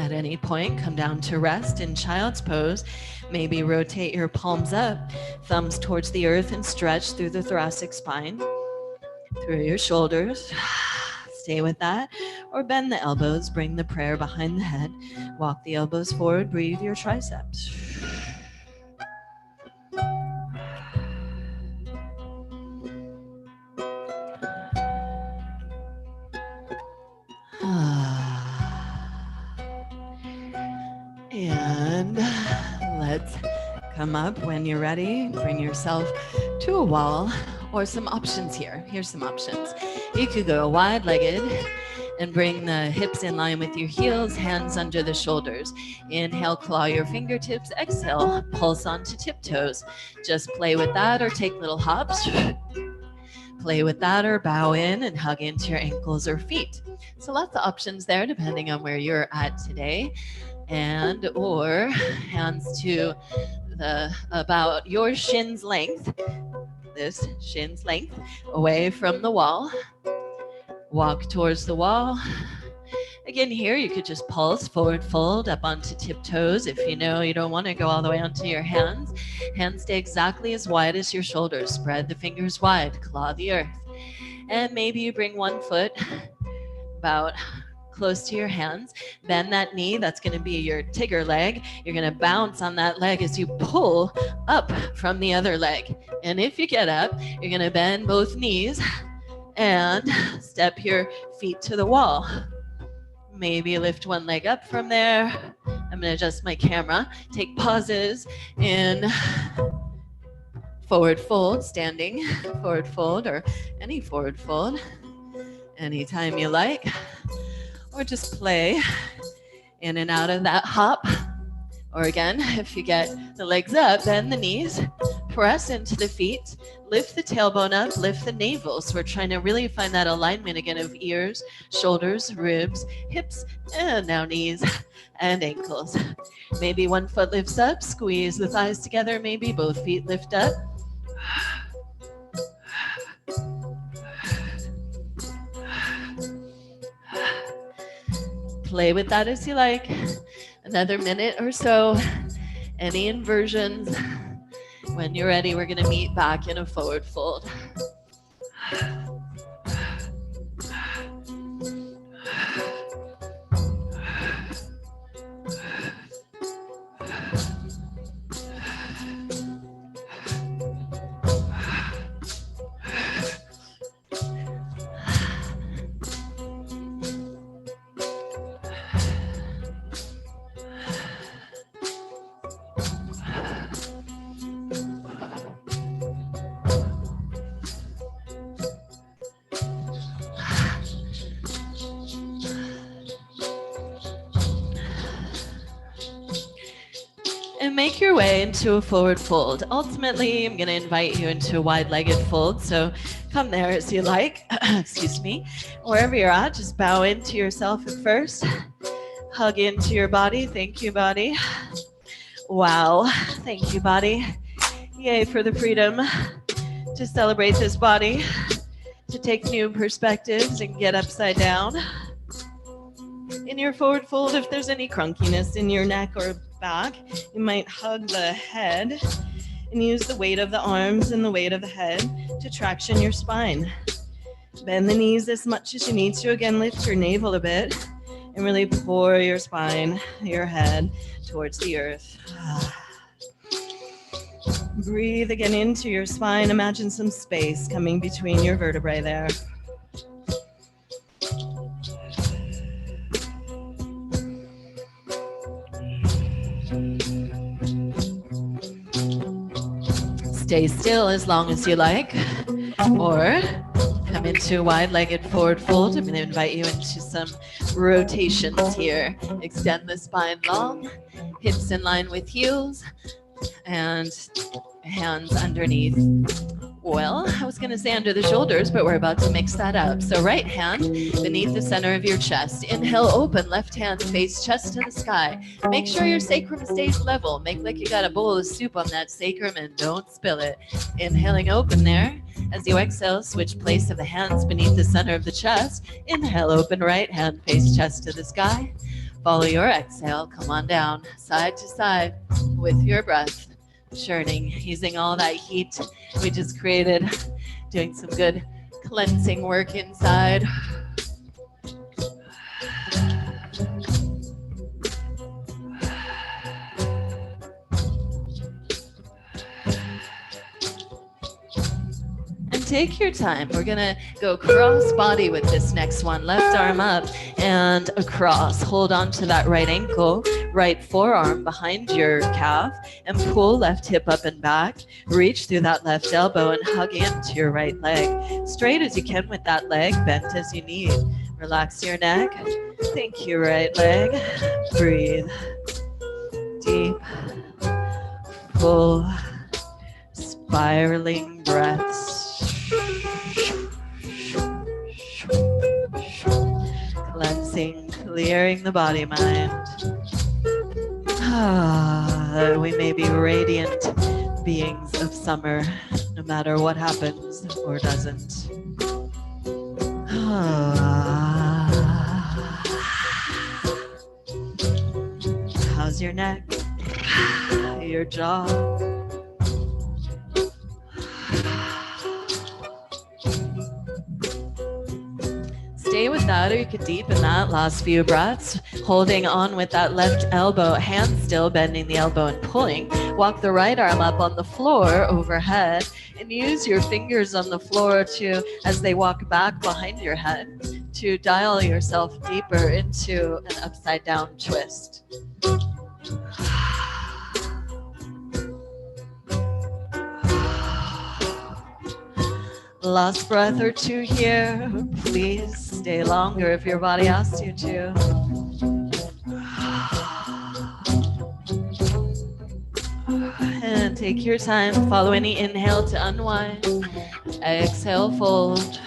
At any point, come down to rest in child's pose. Maybe rotate your palms up, thumbs towards the earth, and stretch through the thoracic spine, through your shoulders. Stay with that. Or bend the elbows, bring the prayer behind the head. Walk the elbows forward, breathe your triceps. And let's come up when you're ready. Bring yourself to a wall or some options here. Here's some options. You could go wide-legged and bring the hips in line with your heels, hands under the shoulders. Inhale, claw your fingertips. Exhale, pulse onto tiptoes. Just play with that or take little hops. Play with that or bow in and hug into your ankles or feet. So lots of options there depending on where you're at today. And or hands to about your shin's length, this shin's length, away from the wall. Walk towards the wall. Again, here you could just pulse, forward fold, up onto tiptoes. If you know you don't want to go all the way onto your hands, hands stay exactly as wide as your shoulders. Spread the fingers wide, claw the earth. And maybe you bring one foot about close to your hands. Bend that knee. That's going to be your Tigger leg. You're going to bounce on that leg as you pull up from the other leg. And if you get up, you're going to bend both knees and step your feet to the wall. Maybe lift one leg up from there. I'm going to adjust my camera. Take pauses in forward fold, standing forward fold, or any forward fold, anytime you like. Or just play in and out of that hop. Or again, if you get the legs up, bend the knees, press into the feet, lift the tailbone up, lift the navel. So we're trying to really find that alignment again of ears, shoulders, ribs, hips, and now knees and ankles. Maybe one foot lifts up, squeeze the thighs together, maybe both feet lift up. Play with that as you like. Another minute or so. Any inversions. When you're ready, we're going to meet back in a forward fold. Make your way into a forward fold. Ultimately, I'm going to invite you into a wide-legged fold, so come there as you like. Excuse me. Wherever you're at, just bow into yourself at first. Hug into your body. Thank you, body. Wow. Thank you, body. Yay for the freedom to celebrate this body, to take new perspectives and get upside down. In your forward fold, if there's any crunkiness in your neck or back, you might hug the head and use the weight of the arms and the weight of the head to traction your spine. Bend the knees as much as you need to. Again, lift your navel a bit and really pour your spine, your head towards the earth. Breathe again into your spine. Imagine some space coming between your vertebrae there. Stay still as long as you like, or come into a wide-legged forward fold. I'm going to invite you into some rotations here. Extend the spine long, hips in line with heels, and hands underneath. Well, I was going to say under the shoulders, but we're about to mix that up. So right hand beneath the center of your chest. Inhale, open. Left hand face chest to the sky. Make sure your sacrum stays level. Make like you got a bowl of soup on that sacrum and don't spill it. Inhaling, open there. As you exhale, switch place of the hands beneath the center of the chest. Inhale, open. Right hand face chest to the sky. Follow your exhale. Come on down, side to side with your breath, churning, using all that heat we just created, doing some good cleansing work inside. Take your time. We're gonna go cross body with this next one. Left arm up and across. Hold on to that right ankle, right forearm behind your calf, and pull left hip up and back. Reach through that left elbow and hug into your right leg. Straight as you can with that leg, bent as you need. Relax your neck. Think your right leg. Breathe. Deep, full, spiraling breaths. Cleansing, clearing the body mind. We may be radiant beings of summer, no matter what happens or doesn't. How's your neck? Your jaw? Stay with that, or you could deepen that last few breaths, holding on with that left elbow, hand still bending the elbow and pulling. Walk the right arm up on the floor overhead and use your fingers on the floor to, as they walk back behind your head, to dial yourself deeper into an upside down twist. Last breath or two here. Please stay longer if your body asks you to. And take your time. Follow any inhale to unwind. Exhale, fold.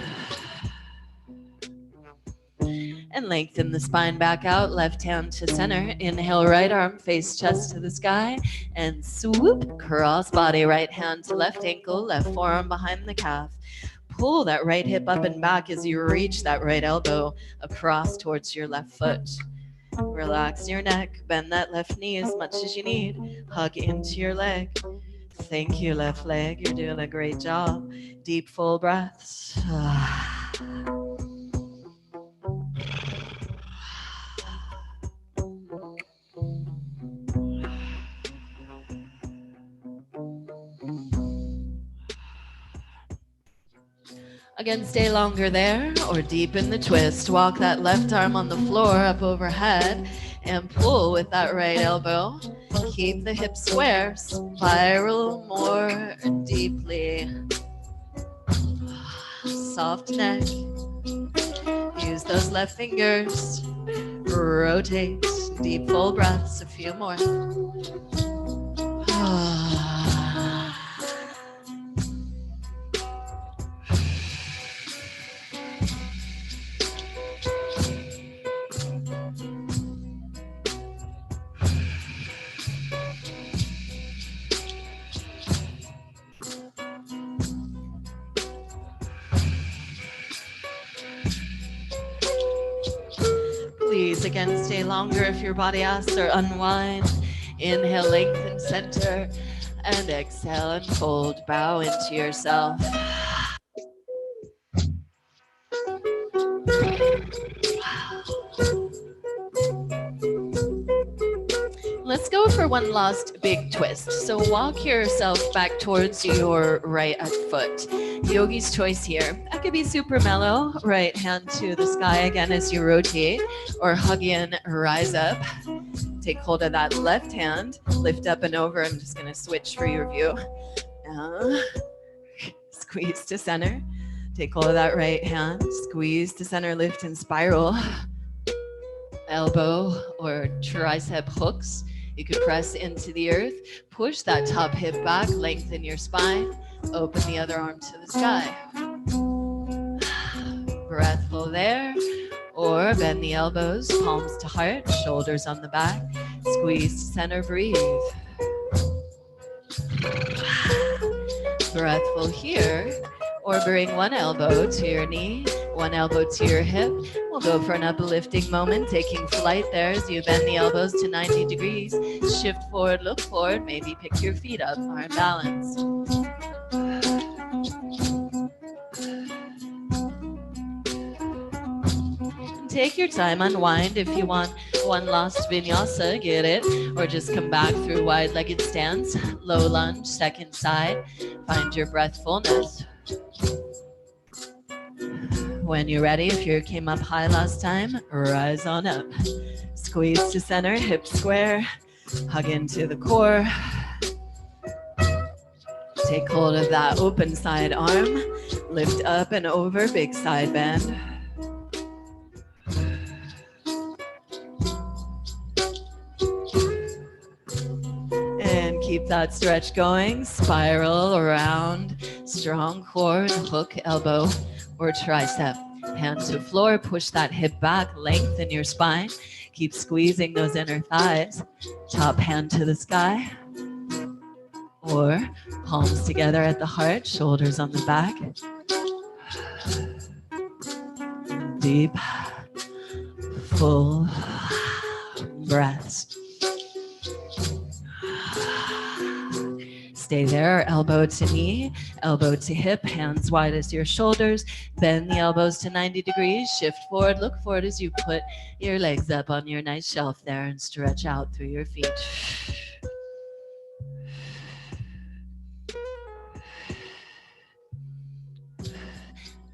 And lengthen the spine back out. Left hand to center. Inhale, right arm, face chest to the sky. And swoop, cross body. Right hand to left ankle. Left forearm behind the calf. Pull that right hip up and back as you reach that right elbow across towards your left foot. Relax your neck, bend that left knee as much as you need. Hug into your leg. Thank you, left leg. You're doing a great job. Deep, full breaths. Again, stay longer there or deepen the twist. Walk that left arm on the floor up overhead and pull with that right elbow. Keep the hips square. Spiral more deeply. Soft neck. Use those left fingers. Rotate. Deep, full breaths. A few more. Please, again, stay longer if your body asks, or unwind. Inhale, lengthen center, and exhale and fold. Bow into yourself. Let's go for one last big twist. So walk yourself back towards your right foot. Yogi's choice here. That could be super mellow. Right hand to the sky again as you rotate, or hug in, rise up. Take hold of that left hand, lift up and over. I'm just gonna switch for your view. Squeeze to center. Take hold of that right hand, squeeze to center, lift and spiral. Elbow or tricep hooks. You could press into the earth, push that top hip back, lengthen your spine, open the other arm to the sky. Breathful there, or bend the elbows, palms to heart, shoulders on the back, squeeze to center, breathe. Breathful here, or bring one elbow to your knee, one elbow to your hip. We'll go for an uplifting moment, taking flight there as you bend the elbows to 90 degrees. Shift forward, look forward, maybe pick your feet up, arm balanced. Take your time, unwind if you want one last vinyasa, get it, or just come back through wide-legged stance, low lunge, second side, find your breath fullness. When you're ready, if you came up high last time, rise on up. Squeeze to center, hips square, hug into the core. Take hold of that open side arm, lift up and over, big side bend. And keep that stretch going, spiral around, strong core, hook, elbow, or tricep. Hand to floor, push that hip back, lengthen your spine. Keep squeezing those inner thighs. Top hand to the sky. Or palms together at the heart, shoulders on the back. Deep, full breaths. Stay there, elbow to knee, elbow to hip, hands wide as your shoulders. Bend the elbows to 90 degrees. Shift forward, look forward as you put your legs up on your nice shelf there and stretch out through your feet.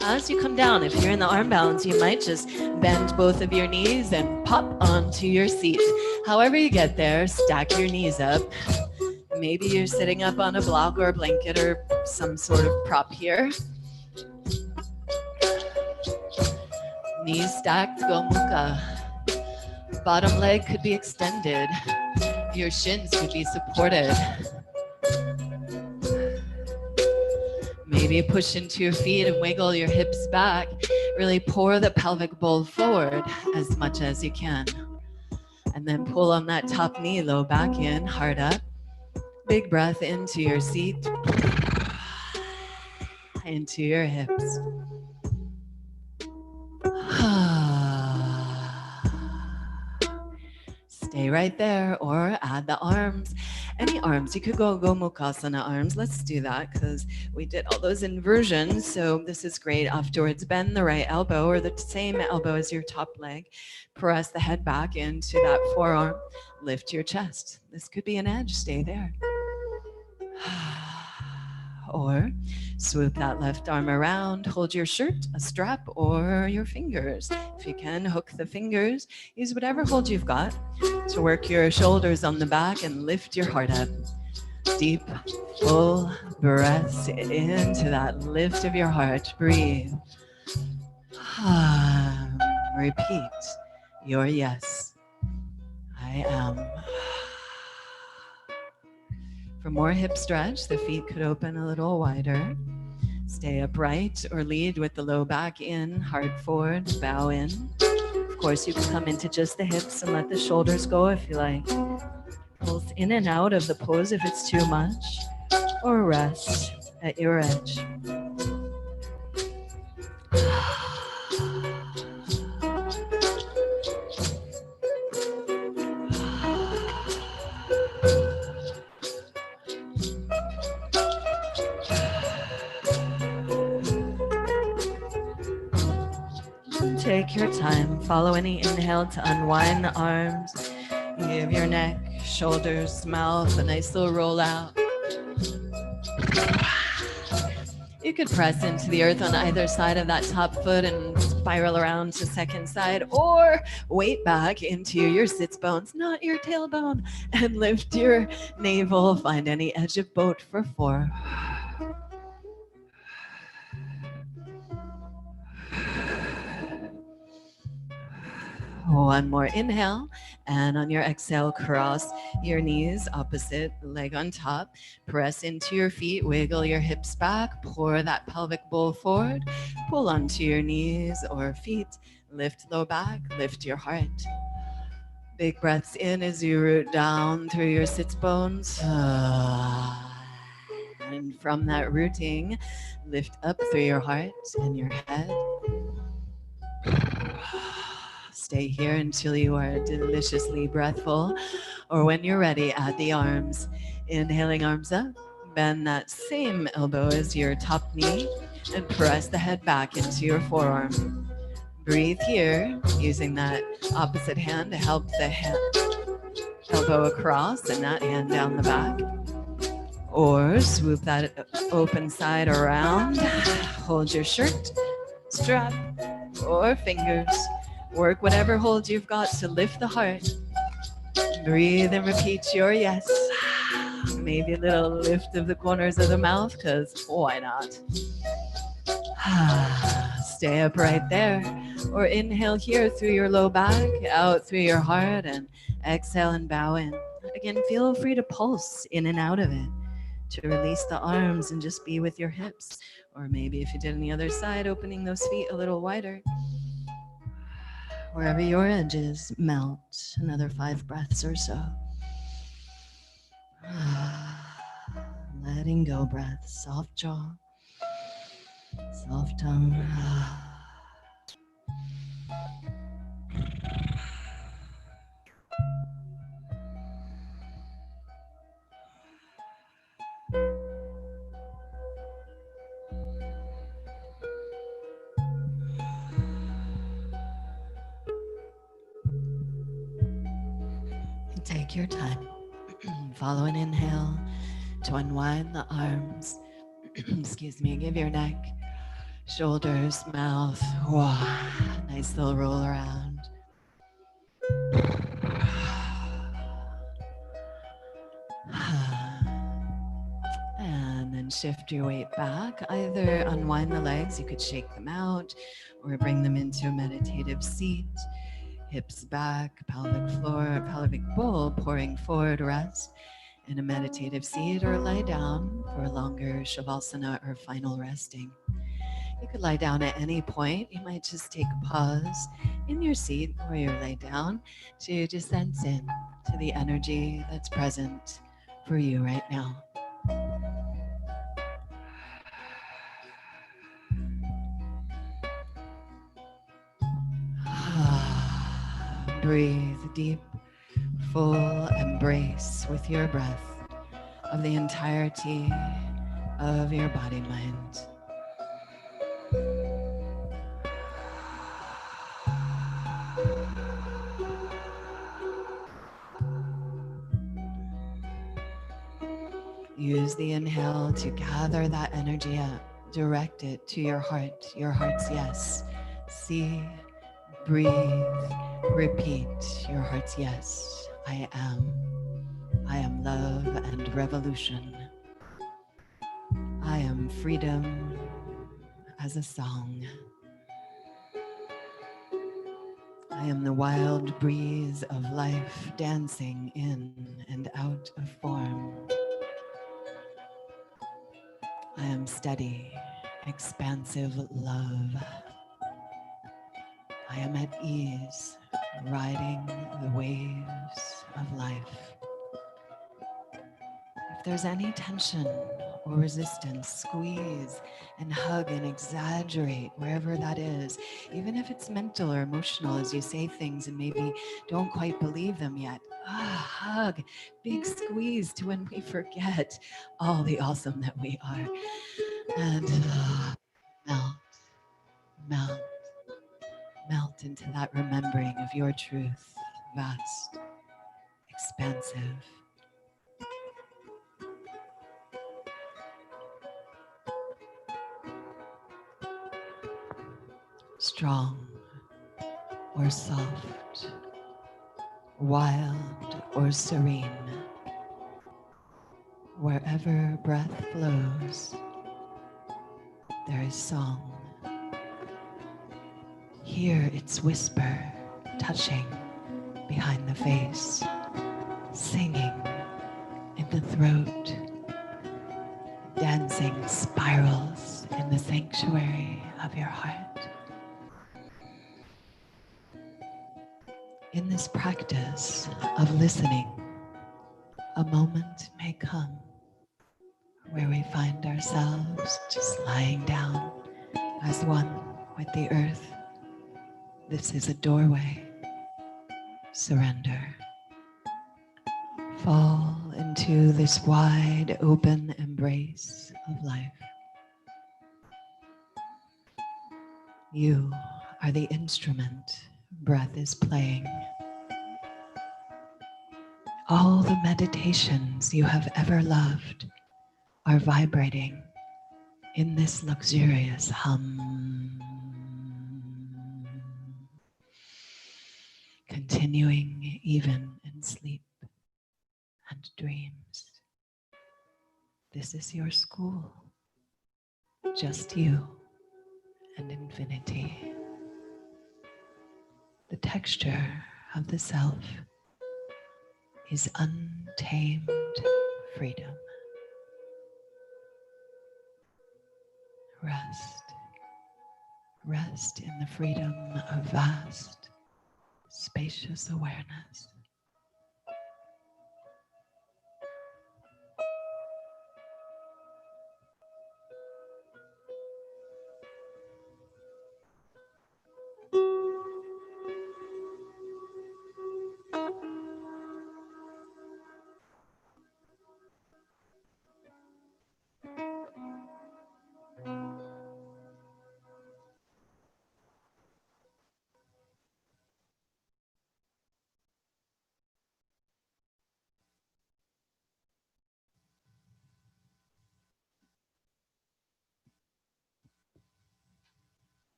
As you come down, if you're in the arm balance, you might just bend both of your knees and pop onto your seat. However you get there, stack your knees up. Maybe you're sitting up on a block or a blanket or some sort of prop here. Knees stacked, Gomukhha. Bottom leg could be extended. Your shins could be supported. Maybe push into your feet and wiggle your hips back. Really pour the pelvic bowl forward as much as you can. And then pull on that top knee, low back in, heart up. Big breath into your seat, into your hips. Stay right there or add the arms. Any arms. You could go Gomukhasana arms. Let's do that because we did all those inversions. So this is great. Afterwards, bend the right elbow or the same elbow as your top leg. Press the head back into that forearm. Lift your chest. This could be an edge. Stay there. Or swoop that left arm around, hold your shirt, a strap, or your fingers. If you can, hook the fingers. Use whatever hold you've got to work your shoulders on the back and lift your heart up. Deep, full breaths into that lift of your heart. Breathe. Repeat your yes. I am. For more hip stretch, the feet could open a little wider. Stay upright or lead with the low back in, heart forward, bow in. Of course, you can come into just the hips and let the shoulders go if you like. Pulse in and out of the pose if it's too much, or rest at your edge. Take your time. Follow any inhale to unwind the arms. Give your neck, shoulders, mouth a nice little roll out. You could press into the earth on either side of that top foot and spiral around to second side, or weight back into your sits bones, not your tailbone, and lift your navel. Find any edge of boat for 4. One more inhale, and on your exhale, cross your knees, opposite leg on top. Press into your feet, wiggle your hips back, pour that pelvic bowl forward, pull onto your knees or feet, lift low back, lift your heart. Big breaths in as you root down through your sits bones. And from that rooting, lift up through your heart and your head. stay here until you are deliciously breathful, or when you're ready, add the arms. Inhaling, arms up. Bend that same elbow as your top knee and press the head back into your forearm. Breathe here, using that opposite hand to help the elbow across and that hand down the back. Or swoop that open side around. Hold your shirt, strap, or fingers. Work whatever hold you've got to lift the heart. Breathe and repeat your yes. Maybe a little lift of the corners of the mouth, because why not? Stay up right there. Or inhale here through your low back, out through your heart, and exhale and bow in. Again, feel free to pulse in and out of it to release the arms and just be with your hips. Or maybe if you did on the other side, opening those feet a little wider. Wherever your edges melt, another 5 breaths or so. Letting go breath, soft jaw, soft tongue. Take your time. Follow an inhale to unwind the arms. Excuse me. Give your neck, shoulders, mouth. Nice little roll around. And then shift your weight back. Either unwind the legs, you could shake them out, or bring them into a meditative seat. Hips back, pelvic bowl pouring forward, rest in a meditative seat, or lie down for a longer shavasana or final resting. You could lie down at any point. You might just take a pause in your seat where you lay down to just sense in to the energy that's present for you right now. Breathe deep, full embrace with your breath of the entirety of your body mind. Use the inhale to gather that energy up, direct it to your heart's yes. See, breathe, repeat your heart's yes. I am love and revolution. I am freedom as a song. I am the wild breeze of life dancing in and out of form. I am steady, expansive love. I am at ease, riding the waves of life. If there's any tension or resistance, squeeze and hug and exaggerate wherever that is, even if it's mental or emotional as you say things and maybe don't quite believe them yet. Hug, big squeeze to when we forget all the awesome that we are. And melt into that remembering of your truth, vast, expansive. Strong or soft, wild or serene. Wherever breath flows, there is song. Hear its whisper touching behind the face, singing in the throat, dancing spirals in the sanctuary of your heart. In this practice of listening, a moment may come where we find ourselves just lying down as one with the earth. This is a doorway surrender. Fall into this wide open embrace of life. You are the instrument breath is playing. All the meditations you have ever loved are vibrating in this luxurious hum, continuing even in sleep and dreams. This is your school, just you and infinity. The texture of the self is untamed freedom. Rest in the freedom of vast, spacious awareness.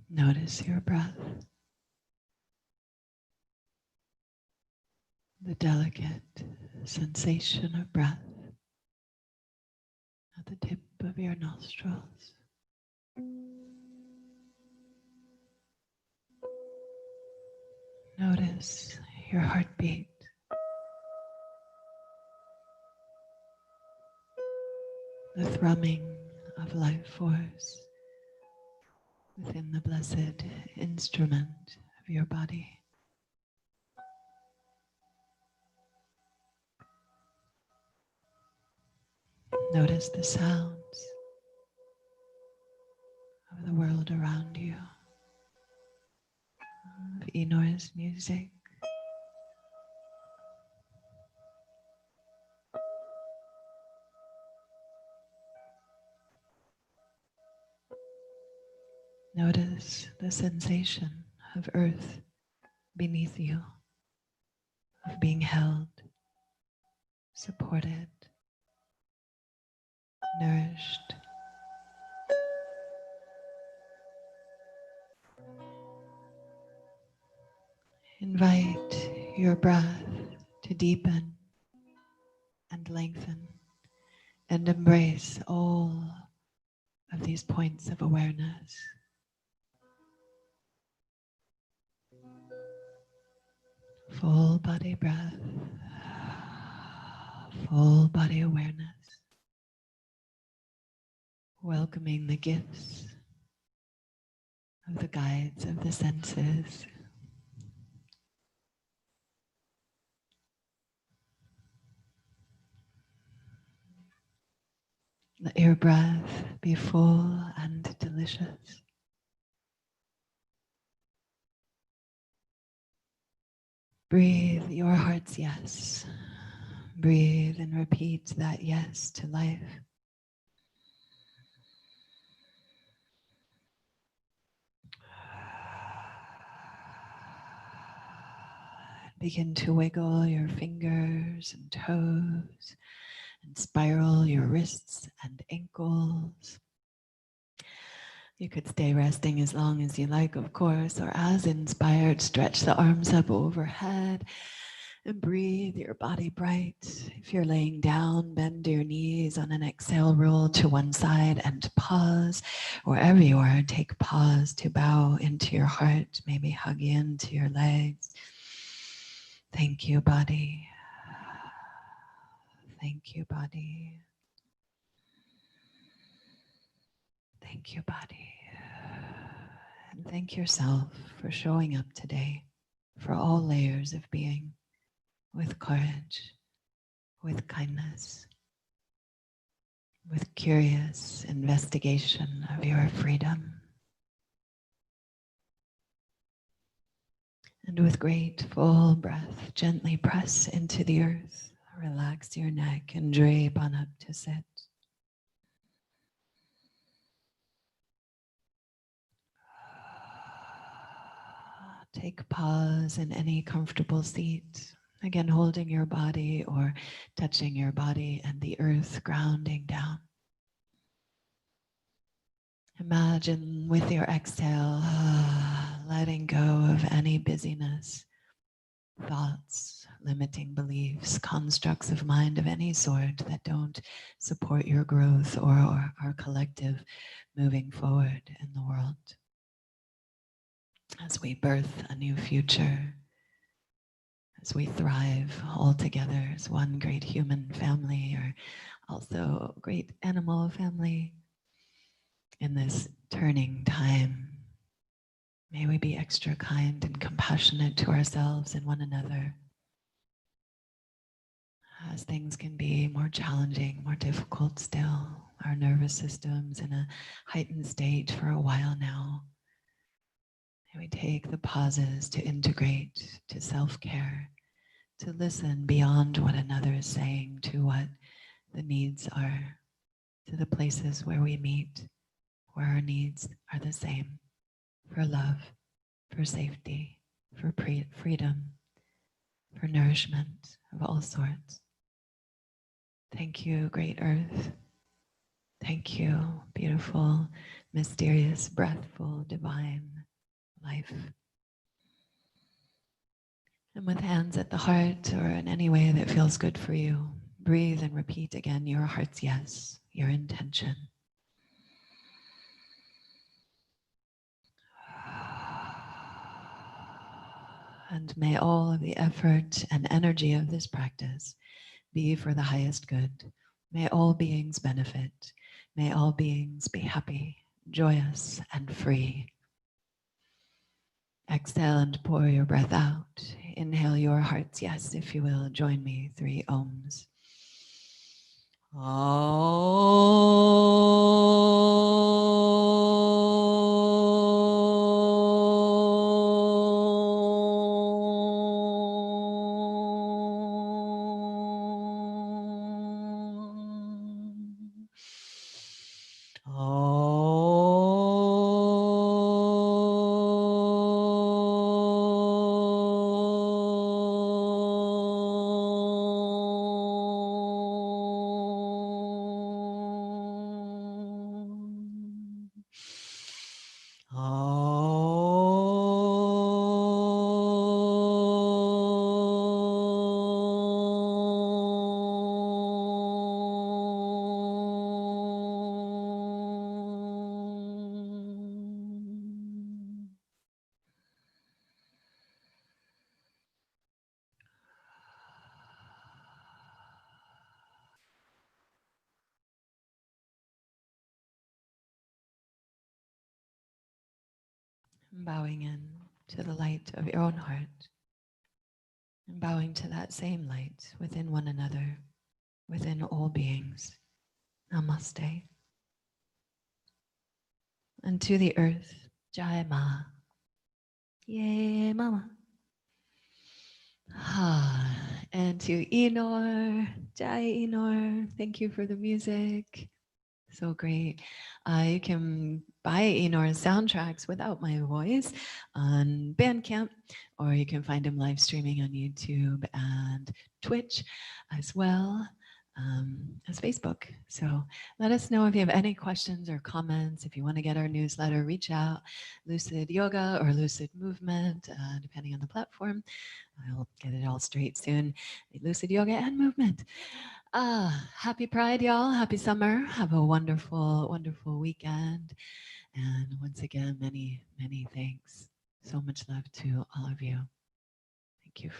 Notice your breath, the delicate sensation of breath at the tip of your nostrils. Notice your heartbeat, the thrumming of life force within the blessed instrument of your body. Notice the sounds of the world around you, of EenorMusic. Notice the sensation of earth beneath you, of being held, supported, nourished. Invite your breath to deepen and lengthen and embrace all of these points of awareness. Full body breath, full body awareness, welcoming the gifts of the guides of the senses. Let your breath be full and delicious. Breathe your heart's yes. Breathe and repeat that yes to life. Begin to wiggle your fingers and toes and spiral your wrists and ankles. You could stay resting as long as you like, of course, or as inspired, stretch the arms up overhead and breathe your body bright. If you're laying down, bend your knees on an exhale, roll to one side and pause. Wherever you are, take pause to bow into your heart, maybe hug into your legs. Thank you, body. Thank you, body. Thank you, body. And thank yourself for showing up today, for all layers of being, with courage, with kindness, with curious investigation of your freedom, and with grateful breath, gently press into the earth, relax your neck and drape on up to sit. Take pause in any comfortable seat, again holding your body or touching your body and the earth grounding down. Imagine with your exhale, letting go of any busyness, thoughts, limiting beliefs, constructs of mind of any sort that don't support your growth or our collective moving forward in the world. As we birth a new future, as we thrive all together as one great human family, or also a great animal family, in this turning time, may we be extra kind and compassionate to ourselves and one another, as things can be more challenging, more difficult still. Our nervous system's in a heightened state for a while now. And we take the pauses to integrate, to self-care, to listen beyond what another is saying, to what the needs are, to the places where we meet, where our needs are the same, for love, for safety, for freedom, for nourishment of all sorts. Thank you, great earth. Thank you, beautiful, mysterious, breathful, divine life. And with hands at the heart or in any way that feels good for you, breathe and repeat again your heart's yes, your intention. And may all of the effort and energy of this practice be for the highest good. May all beings benefit. May all beings be happy, joyous, and free. Exhale and pour your breath out. Inhale your heart's yes, if you will. Join me. 3 ohms. Bowing in to the light of your own heart, and bowing to that same light within one another, within all beings. Namaste. And to the earth, Jai Ma. Yay, Mama. And to Eenor, Jai Eenor, thank you for the music. So great. You can buy Eenor's soundtracks without my voice on Bandcamp, or you can find him live streaming on YouTube and Twitch as well as Facebook. So let us know if you have any questions or comments. If you want to get our newsletter, reach out. Lucid Yoga or Lucid Movement, depending on the platform. I'll get it all straight soon. Lucid Yoga and Movement. Happy Pride, y'all. Happy summer. Have a wonderful, wonderful weekend. And once again, many, many thanks. So much love to all of you. Thank you.